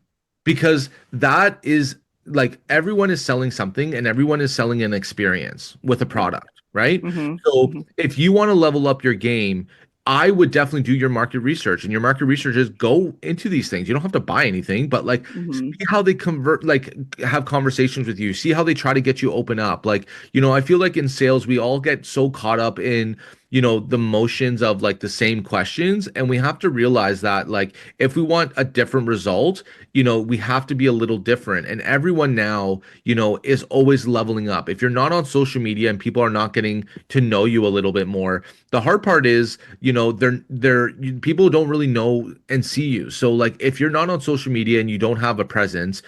Because that is like everyone is selling something and everyone is selling an experience with a Yeah. product. right? Mhm. So Mhm. if you want to level up your game, I would definitely do your market research. And your market research is go into these things. You don't have to buy anything, but like Mhm. see how they convert, like have conversations with you, see how they try to get you open up. Like, I feel like in sales, we all get so caught up in, the motions of like the same questions. And we have to realize that like if we want a different result, we have to be a little different. And everyone now, is always leveling up. If you're not on social media and people are not getting to know you a little bit more, the hard part is, people don't really know and see you. So like if you're not on social media and you don't have a presence,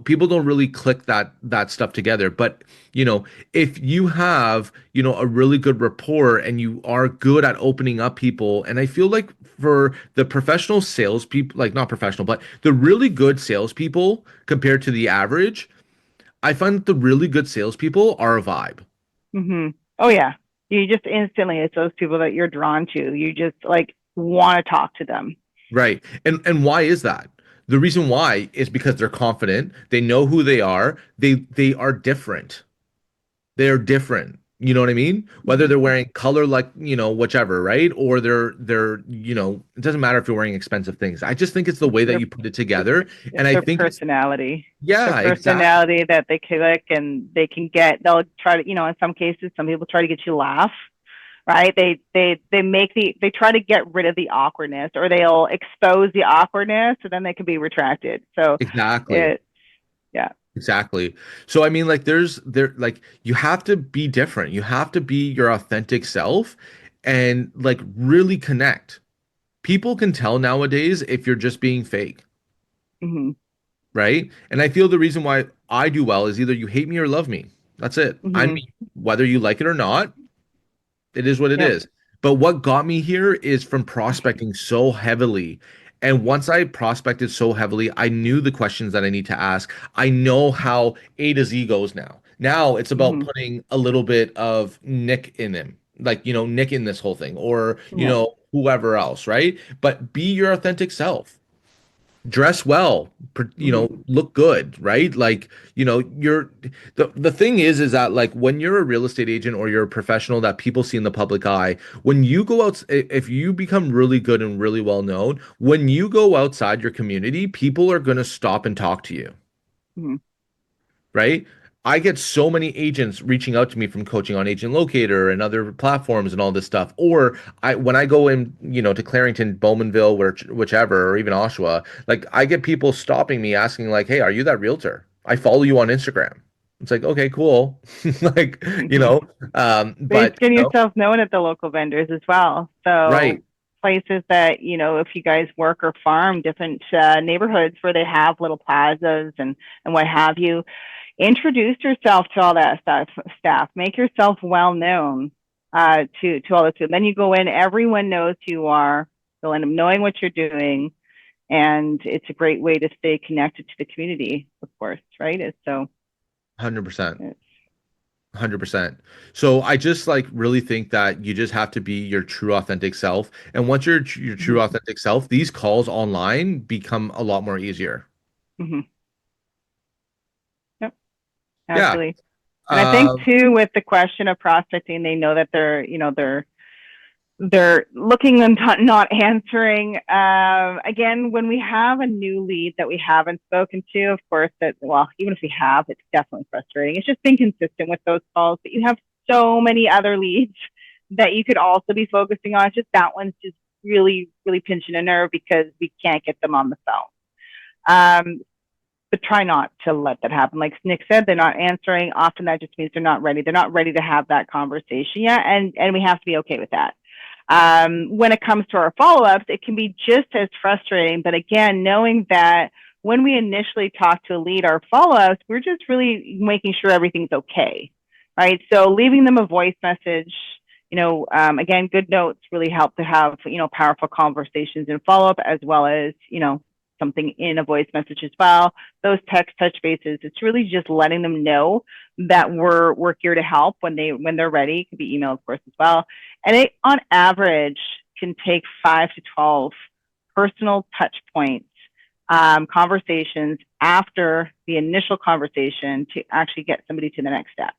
people don't really click that stuff together. But you know, if you have, a really good rapport and you are good at opening up people, and I feel like for the professional salespeople, like not professional, but the really good salespeople compared to the average, I find that the really good salespeople are a vibe. Mhm. Oh yeah. You just instantly, it's those people that you're drawn to. You just like want to talk to them. Right. And why is that? The reason why is because they're confident, they know who they are, they are different. They're different. You know what I mean? Whether Mhm. they're wearing color like, whichever, right? Or they're, it doesn't matter if you're wearing expensive things. I just think it's the It's way that their you put it together. it's And I their think it's personality. Their yeah, exactly. personality that they click and they can get. They'll try to, in some cases, some people try to get you to laugh, right? They try to get rid of the awkwardness, or they'll expose the awkwardness, so then they can be retracted. So Exactly. it, yeah. Exactly. So I mean like there like you have to be different. You have to be your authentic self and like really connect. People can tell nowadays if you're just being fake, Hmm. right? And I feel the reason why I do well is either you hate me or love me. That's it. I'm Hmm. me. Whether you like it or not, it is what it Yep. is. But what got me here is from prospecting so heavily. And once I prospected so heavily, I knew the questions that I need to ask. I know how A to Z goes now. Now it's about Hmm. putting a little bit of Nick in him, like, Nick in this whole thing, or, Yep. whoever else, right? But be your authentic self, dress well, Hmm. look good, right? Like, you're the thing is that like when you're a real estate agent or you're a professional that people see in the public eye, when you go out, if you become really good and really well known, when you go outside your community, people are going to stop and talk to you, Hmm. right? I get so many agents reaching out to me from coaching on Agent Locator and other platforms and all this stuff. Or when I go in, to Clarington, Bowmanville, whichever, or even Oshawa, like I get people stopping me asking like, "Hey, are you that realtor? I follow you on Instagram." It's like, okay, cool. Like, Hmm. But it's but getting yourself known at the local vendors as well. So right. places that, if you guys work or farm, different neighborhoods where they have little plazas and what have you, introduce yourself to all that staff. Make yourself well known to all this. Then you go in, everyone knows who you are. They'll end up knowing what you're doing, and it's a great way to stay connected to the community, of course, right? It's so 100%. it's 100%. So I just like really think that you just have to be your true authentic self. And once you're your mm-hmm, true authentic self, these calls online become a lot more easier. mm-hmm, yep, Yeah. absolutely. And I think Um, too, with the question of prospecting, they know that they're looking and not answering. Again, when we have a new lead that we haven't spoken to, of course, even if we have, it's definitely frustrating. It's just being consistent with those calls. But you have so many other leads that you could also be focusing on. It's just that one's just really, really pinching a nerve because we can't get them on the phone. But try not to let that happen. Like Nick said, they're not answering. Often that just means they're not ready. They're not ready to have that conversation yet, and we have to be okay with that. When it comes to our follow-ups, it can be just as frustrating. But again, knowing that when we initially talk to a lead, our follow-ups, we're just really making sure everything's okay, right? So leaving them a voice message. Again, good notes really help to have powerful conversations and follow-up, as well as something in a voice message as well. Those text touch bases, it's really just letting them know that we're here to help when they're ready. It could be email, of course, as well. And it, on average, can take 5 to 12 personal touch points, conversations after the initial conversation to actually get somebody to the next step.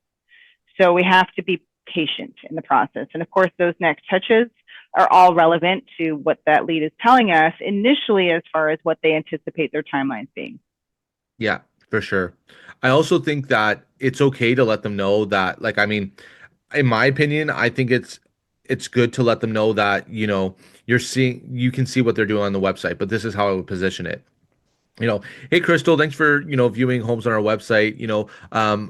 So we have to be patient in the process. And of course, those next touches are all relevant to what that lead is telling us initially as far as what they anticipate their timelines being. Yeah, for sure. I also think that it's okay to let them know that, like, I mean, in my opinion, I think it's good to let them know that, you can see what they're doing on the website, but this is how I would position it. Hey Crystal, thanks for, viewing homes on our website.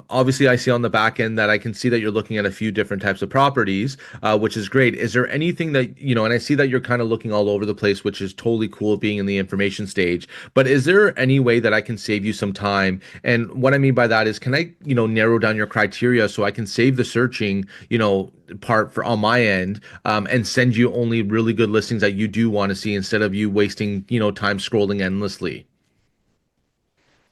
Obviously I see on the back end that I can see that you're looking at a few different types of properties, which is great. Is there anything that, and I see that you're kind of looking all over the place, which is totally cool being in the information stage, but is there any way that I can save you some time? And what I mean by that is, can I, narrow down your criteria so I can save the searching, part for on my end, and send you only really good listings that you do want to see instead of you wasting, time scrolling endlessly?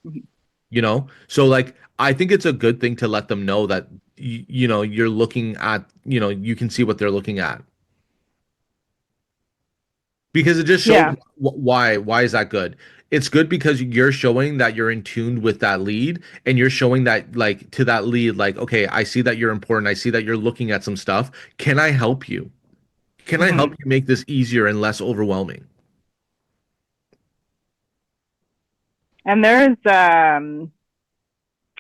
Mhm. So like I think it's a good thing to let them know that you're looking at, you can see what they're looking at, because it just shows Yeah. why is that good. It's good because you're showing that you're in tune with that lead, and you're showing that, like, to that lead, like, okay, I see that you're important, I see that you're looking at some stuff, can I help you, can I help Hmm. you make this easier and less overwhelming? And there's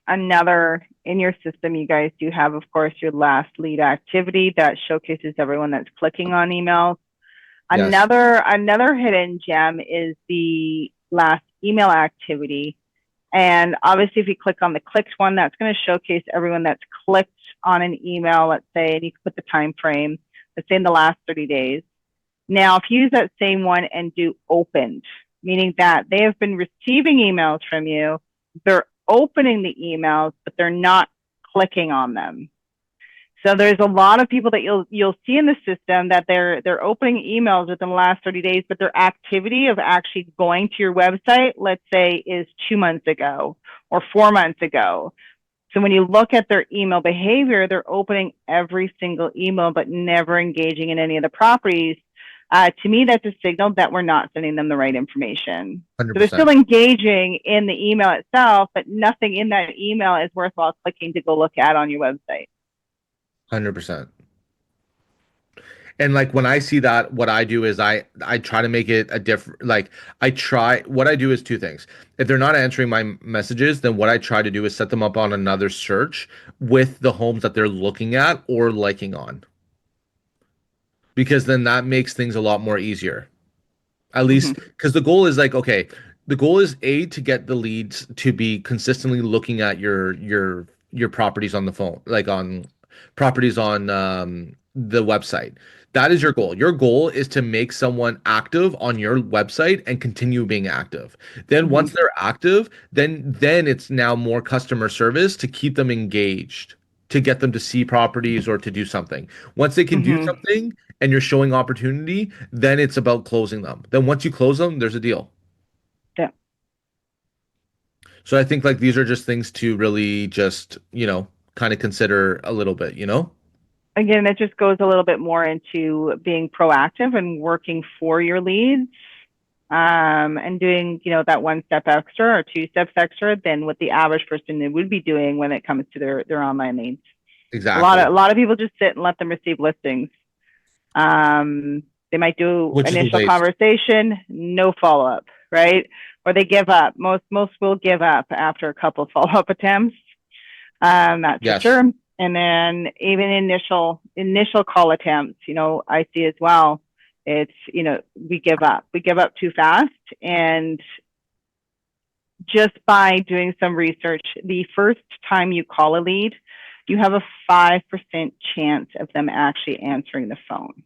another in your system. You guys do have, of course, your last lead activity that showcases everyone that's clicking on emails. Yes, Another hidden gem is the last email activity. And obviously, if you click on the clicked one, that's going to showcase everyone that's clicked on an email, let's say, and you can put the time frame, let's say in the last 30 days. Now, if you use that same one and do opened, meaning that they have been receiving emails from you, they're opening the emails, but they're not clicking on them. So there's a lot of people that you'll see in the system that they're opening emails within the last 30 days, but their activity of actually going to your website, let's say, is 2 months ago or 4 months ago. So when you look at their email behavior, they're opening every single email but never engaging in any of the properties. To me, that's a signal that we're not sending them the right information. So they're 100%. still engaging in the email itself, but nothing in that email is worthwhile clicking to go look at on your website. 100%. And like when I see that, what I do is I try to make it a different, like, I try, what I do is two things. If they're not answering my messages, then what I try to do is set them up on another search with the homes that they're looking at or liking on, because then that makes things a lot more easier. At least Mm-hmm. because the goal is, like, okay, the goal is A, to get the leads to be consistently looking at your properties on the phone, like on properties on the website. That is your goal. Your goal is to make someone active on your website and continue being active. Then Mm-hmm. once they're active, then it's now more customer service to keep them engaged, to get them to see properties or to do something. Once they can do Mm-hmm. something and you're showing opportunity, then it's about closing them. Then once you close them, there's a deal. Yeah. So I think, like, these are just things to really just, kind of consider a little bit. Again, it just goes a little bit more into being proactive and working for your leads, and doing, that one step extra or two steps extra than what the average person would be doing when it comes to their online leads. A lot of Exactly. a lot of people just sit and let them receive listings. They might do Which is a initial waste. conversation, no follow up, right? Or they give up. Most will give up after a couple of follow up attempts. That's for Yes. sure. And then even initial call attempts, I see as well. It's, we give up. We give up too fast. And just by doing some research, the first time you call a lead, you have a 5% chance of them actually answering the phone.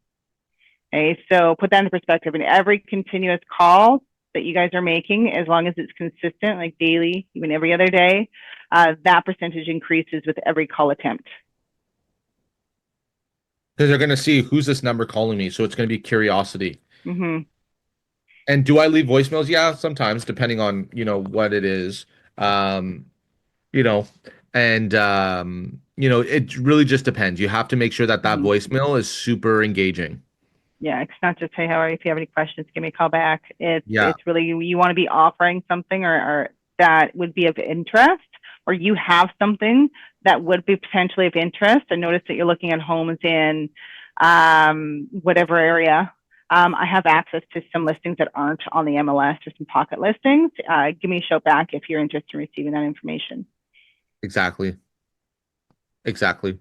Okay, so put that into perspective. In every continuous call that you guys are making, as long as it's consistent, like daily, even every other day, that percentage increases with every call attempt. Because they're going to see who's this number calling me. So it's going to be curiosity. Mm-hmm. And do I leave voicemails? Yeah, sometimes, depending on, what it is. Um, you know, and it really just depends. You have to make sure that that Mm-hmm. voicemail is super engaging. Yeah, it's not just, hey, how are you? If you have any questions, give me a call back. Yeah. It's really, you want to be offering something or that would be of interest, or you have something that would be potentially of interest. I noticed that you're looking at homes in whatever area. I have access to some listings that aren't on the MLS, just some pocket listings. Give me a shout back if you're interested in receiving that information. Exactly. Exactly.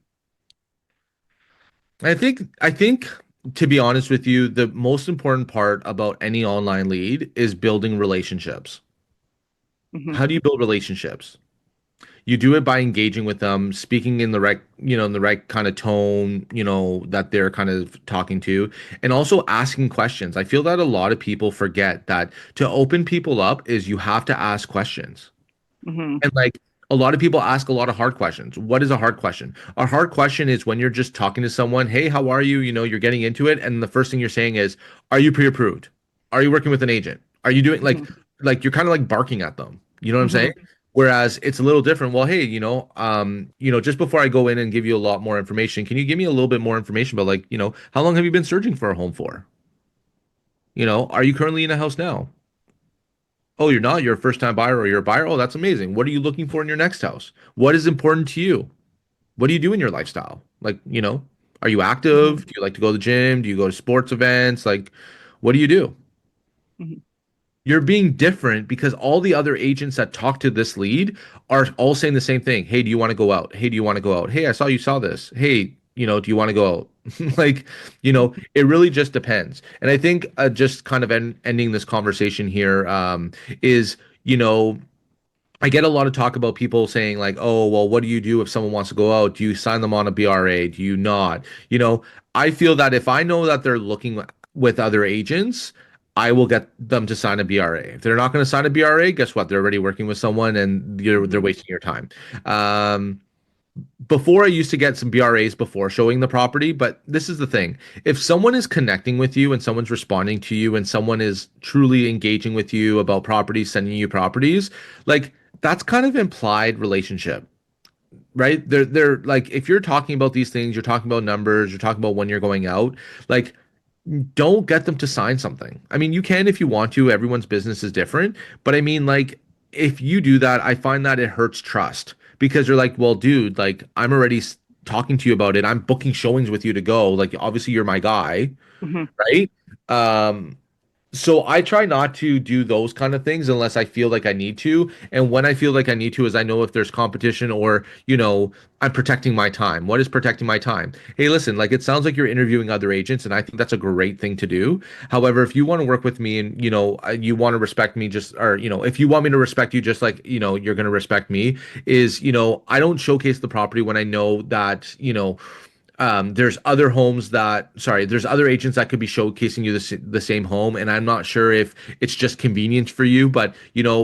I think to be honest with you, the most important part about any online lead is building relationships. Mm-hmm. How do you build relationships? You do it by engaging with them, speaking in the right, in the right kind of tone, that they're kind of talking to, and also asking questions. I feel that a lot of people forget that to open people up is you have to ask questions. Mm-hmm. And like a lot of people ask a lot of hard questions. What is a hard question? A hard question is when you're just talking to someone, hey, how are you? You're getting into it, and the first thing you're saying is, are you pre-approved? Are you working with an agent? Are you doing Mm-hmm. like you're kind of like barking at them. You know what I'm saying? Mm-hmm. Whereas it's a little different. Well, hey, just before I go in and give you a lot more information, can you give me a little bit more information about like, how long have you been searching for a home for? Are you currently in a house now? Oh, you're not? You're a first time buyer or you're a buyer? Oh, that's amazing. What are you looking for in your next house? What is important to you? What do you do in your lifestyle? Like, are you Mm-hmm. active? Do you like to go to the gym? Do you go to sports events? Like, what do you do? Mm-hmm. You're being different because all the other agents that talk to this lead are all saying the same thing. Hey, do you want to go out? Hey, do you want to go out? Hey, I saw you saw this. Hey, do you want to go out? Like, it really just depends. And I think just kind of ending this conversation here is, I get a lot of talk about people saying like, "Oh, well, what do you do if someone wants to go out? Do you sign them on a BRA? Do you not?" I feel that if I know that they're looking with other agents, I will get them to sign a BRA. If they're not going to sign a BRA, guess what? They're already working with someone and they're Mm-hmm. wasting your time. Um, Before I used to get some BRAs before showing the property, but this is the thing. If someone is connecting with you and someone's responding to you and someone is truly engaging with you about properties, sending you properties, like that's kind of implied relationship, right? They're like if you're talking about these things, you're talking about numbers, you're talking about when you're going out, like don't get them to sign something. I mean, you can if you want to. Everyone's business is different, but I mean, like, if you do that, I find that it hurts trust because you're like, well, dude, like, I'm already talking to you about it. I'm booking showings with you to go. Like, obviously, you're my guy, Mm-hmm. right? Um, so I try not to do those kind of things unless I feel like I need to. And when I feel like I need to is I know if there's competition or, I'm protecting my time. What is protecting my time? Hey, listen, like it sounds like you're interviewing other agents and I think that's a great thing to do. However, if you want to work with me and, you want to respect me just or, if you want me to respect you just like, you're going to respect me is, I don't showcase the property when I know that, there's other agents that could be showcasing you the same home, and I'm not sure if it's just convenience for you, but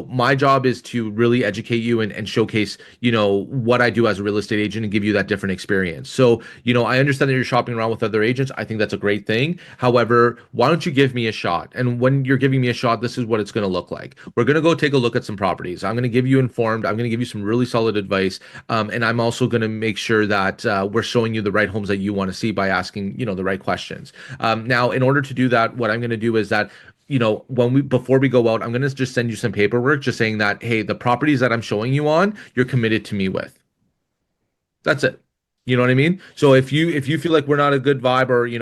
my job is to really educate you and showcase, what I do as a real estate agent and give you that different experience. So, I understand that you're shopping around with other agents. I think that's a great thing. However, why don't you give me a shot? And when you're giving me a shot, this is what it's going to look like. We're going to go take a look at some properties. I'm going to give you informed. I'm going to give you some really solid advice. And I'm also going to make sure that we're showing you the right homes that you want to see by asking, the right questions. Now, in order to do that, what I'm going to do is that, before we go out, I'm going to just send you some paperwork just saying that, hey, the properties that I'm showing you on, you're committed to me with. That's it. You know what I mean? So if you feel like we're not a good vibe or if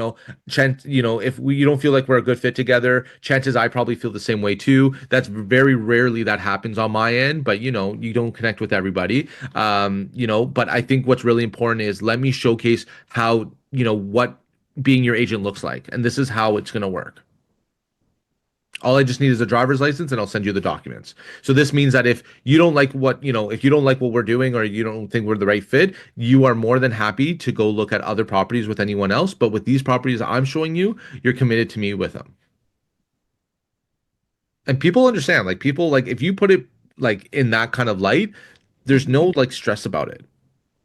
you don't feel like we're a good fit together, chances I probably feel the same way too. That's very rarely that happens on my end, but you don't connect with everybody. But I think what's really important is let me showcase how, what being your agent looks like. And this is how it's going to work. All I just need is a driver's license and I'll send you the documents. So this means that if you don't like what we're doing or you don't think we're the right fit, you are more than happy to go look at other properties with anyone else. But with these properties I'm showing you, you're committed to me with them. And people understand, like people like if you put it like in that kind of light, there's Mm-hmm. no like stress about it.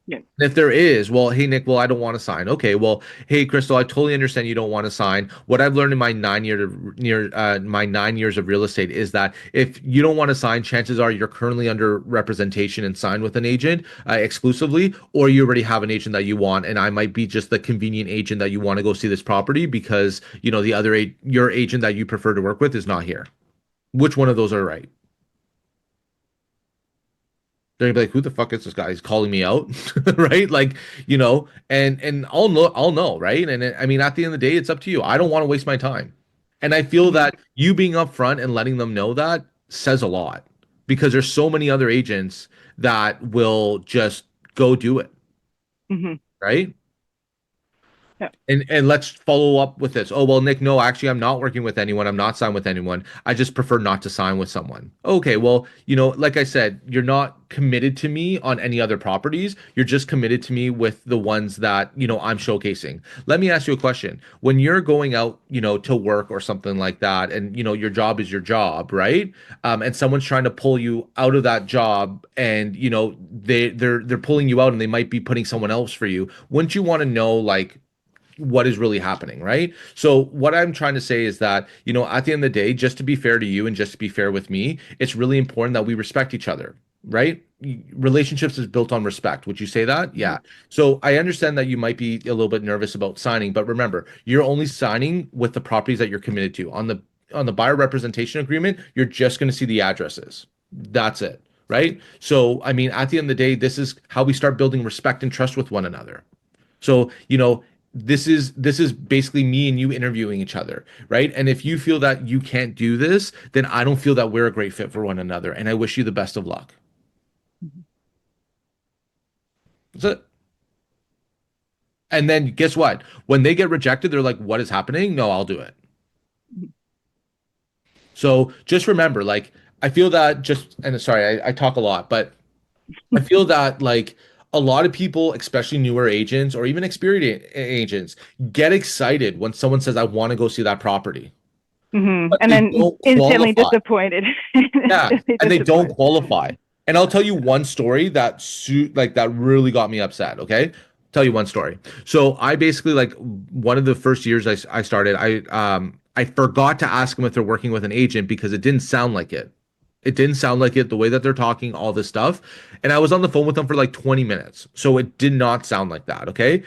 Yeah. If there is, well, hey Nick, well, I don't want to sign. Okay, well, hey Crystal, I totally understand you don't want to sign. What I've learned in my 9 years of real estate is that if you don't want to sign, chances are you're currently under representation and signed with an agent exclusively, or you already have an agent that you want, and I might be just the convenient agent that you want to go see this property because your agent that you prefer to work with is not here. Which one of those are right? They're gonna be like, "Who the fuck is this guy? He's calling me out," right? Like, and I'll know, right? And I mean, at the end of the day, it's up to you. I don't want to waste my time, and I feel Hmm. that you being upfront and letting them know that says a lot because there's so many other agents that will just go do it, Hmm. right? Yeah. And let's follow up with this. Oh, well, Nick, no, actually, I'm not working with anyone. I'm not signed with anyone. I just prefer not to sign with someone. Okay, well, like I said, you're not committed to me on any other properties. You're just committed to me with the ones that, I'm showcasing. Let me ask you a question. When you're going out, to work or something like that, and, your job is your job, right? And someone's trying to pull you out of that job and, they're pulling you out and they might be putting someone else for you. Wouldn't you want to know, like, what is really happening, right? So what I'm trying to say is that, at the end of the day, just to be fair to you and just to be fair with me, it's really important that we respect each other, right? Relationships is built on respect. Would you say that? Hmm. Yeah. So I understand that you might be a little bit nervous about signing, but remember, you're only signing with the properties that you're committed to. On the buyer representation agreement, you're just going to see the addresses. That's it, right? So I mean, at the end of the day, this is how we start building respect and trust with one another. So, this is basically me and you interviewing each other, right? And if you feel that you can't do this, then I don't feel that we're a great fit for one another. And I wish you the best of luck. That's it. And then guess what? When they get rejected, they're like, what is happening? No, I'll do it. So just remember, like, I feel that and sorry, I talk a lot, but I feel that like a lot of people, especially newer agents or even experienced agents, get excited when someone says, I want to go see that property, Hmm. but And they then don't instantly qualify. disappointed. Yeah, Instantly and they don't disappointed. qualify. And I'll tell you one story that really got me upset, okay? Tell you one story. So I basically, like, one of the first years I started, I forgot to ask them if they're working with an agent because it didn't sound like it. It didn't sound like it, the way that they're talking, all this stuff. And I was on the phone with them for like 20 minutes. So it did not sound like that, okay?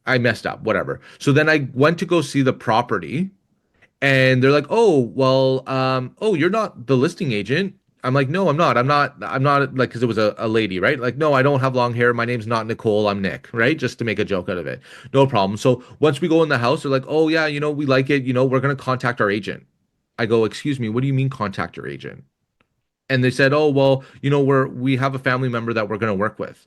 I messed up, whatever. So then I went to go see the property and they're like, "Oh, well, oh, you're not the listing agent." I'm like, "No, I'm not. I'm not like, because it was a lady, right? Like, no, I don't have long hair. My name's not Nicole. I'm Nick, right? Just to make a joke out of it. No problem." So once we go in the house, they're like, "Oh yeah, we like it. We're gonna contact our agent." I go, "Excuse me, what do you mean contact your agent?" And they said, "Oh, well, we have a family member that we're gonna work with."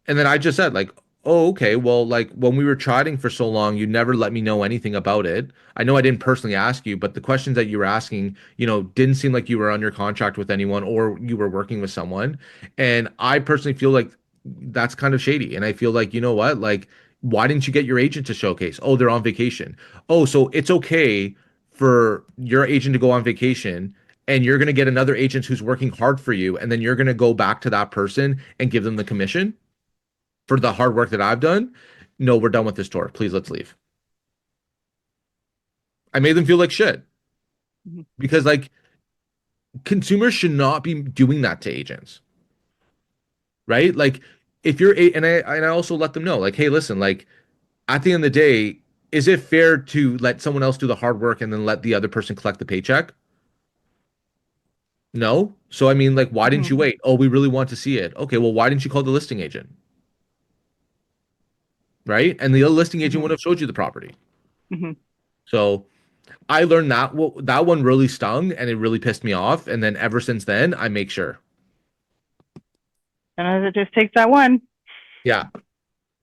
And then I just said, like, oh, okay, well, like when we were chatting for so long, you never let me know anything about it. I know I didn't personally ask you, but the questions that you were asking, didn't seem like you were under contract with anyone or you were working with someone. And I personally feel like that's kind of shady. And I feel like, you know what? Like, why didn't you get your agent to showcase? Oh, they're on vacation. Oh, so it's okay for your agent to go on vacation and you're going to get another agent who's working hard for you. And then you're going to go back to that person and give them the commission for the hard work that I've done. No, we're done with this tour. Please, let's leave. I made them feel like shit Hmm. because, like, consumers should not be doing that to agents, right? Like, if you're and I also let them know, like, hey, listen, like, at the end of the day, is it fair to let someone else do the hard work and then let the other person collect the paycheck? No. So I mean, like, why didn't Hmm. you wait? Oh, we really want to see it. Okay, well, why didn't you call the listing agent? Right? And the other listing agent Hmm. would have showed you the property. Hmm. So I learned that one really stung and it really pissed me off. And then ever since then, I make sure. And it just takes that one. Yeah,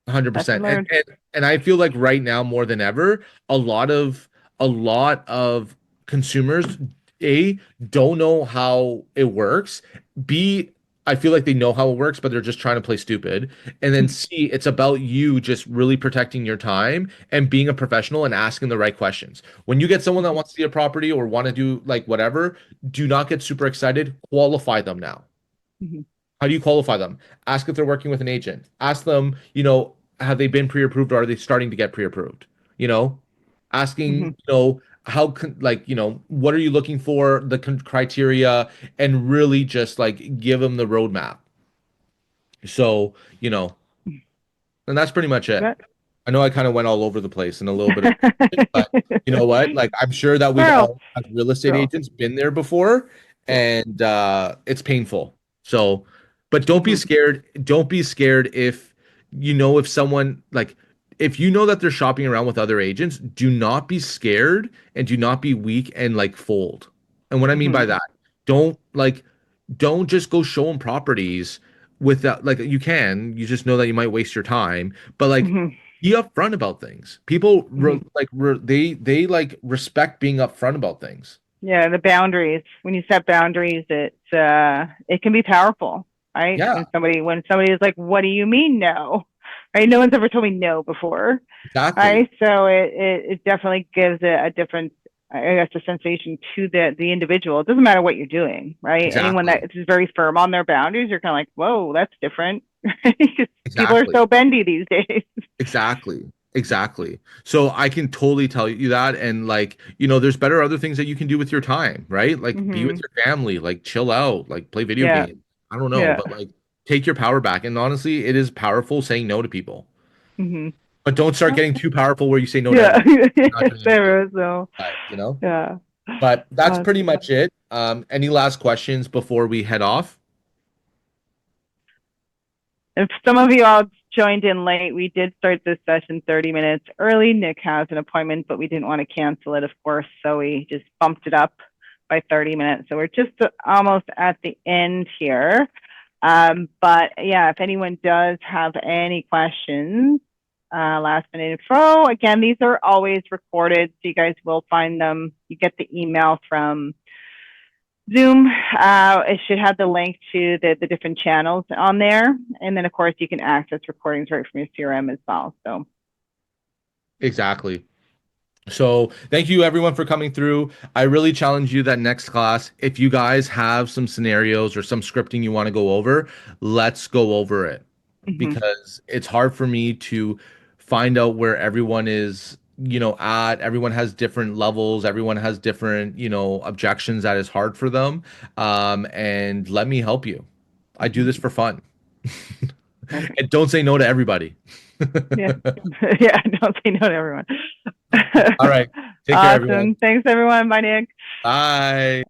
Lesson 100%. And, learned. and and I feel like right now more than ever, a lot of consumers, A, don't know how it works. B, I feel like they know how it works, but they're just trying to play stupid. And then C, it's about you just really protecting your time and being a professional and asking the right questions. When you get someone that Hmm. wants to see a property or want to do like whatever, do not get super excited. Qualify them now. Hmm. How do you qualify them? Ask if they're working with an agent. Ask them, have they been pre-approved or are they starting to get pre-approved? You know, asking, Hmm. what are you looking for, the criteria, and really just like give them the roadmap. So, and that's pretty much it. But I know I kind of went all over the place and a little bit of, but you know what? Like, I'm sure that we've Girl, all, as real estate girl. agents, been there before, Yeah. and it's painful. So, But don't be Hmm. scared. Don't be scared if you know if someone like if you know that they're shopping around with other agents, do not be scared and do not be weak and like fold. And what I mean by Hmm. that, don't like don't just go show them properties without like you can, you just know that you might waste your time, but like Hmm. be upfront about things. People Hmm. they like respect being upfront about things. Yeah, the boundaries. When you set boundaries, it can be powerful, right? Yeah, When somebody is like, "What do you mean no?" Right? No one's ever told me no before, exactly. right? So it definitely gives it a different, I guess, a sensation to the individual. It doesn't matter what you're doing, right? Anyone Exactly. that is very firm on their boundaries, you're kind of like, "Whoa, that's different." Because people are Exactly. so bendy these days. Exactly. Exactly. So I can totally tell you that. And like, you know, there's better other things that you can do with your time, right? Like be with Hmm. your family, like chill out, like play video Yeah, games. I don't know, yeah. but like take your power back. And honestly, it is powerful saying no to people. Hmm. But don't start getting too powerful where you say no to Yeah, everybody. You're not doing anything. there is so. You know? Yeah. But that's pretty Awesome. much it. Any last questions before we head off? If some of you all joined in late, we did start this session 30 minutes early. Nick has an appointment, but we didn't want to cancel it, of course, so we just bumped it up by 30 minutes. So we're just almost at the end here. But yeah, if anyone does have any questions, last minute info, again, these are always recorded, so you guys will find them. You get the email from Zoom. It should have the link to the different channels on there. And then, of course, you can access recordings right from your CRM as well. So, Exactly. So thank you everyone for coming through. I really challenge you that next class, if you guys have some scenarios or some scripting you want to go over, let's go over it mhm. because it's hard for me to find out where everyone is, you know, at. Everyone has different levels, everyone has different, you know, objections that is hard for them. And let me help you. I do Mhm. this for fun. Perfect. And don't say no to everybody. Yeah. Yeah. Don't say no to everyone. All right. Take care, everyone. Awesome. Thanks, everyone. Bye, Nick. Bye.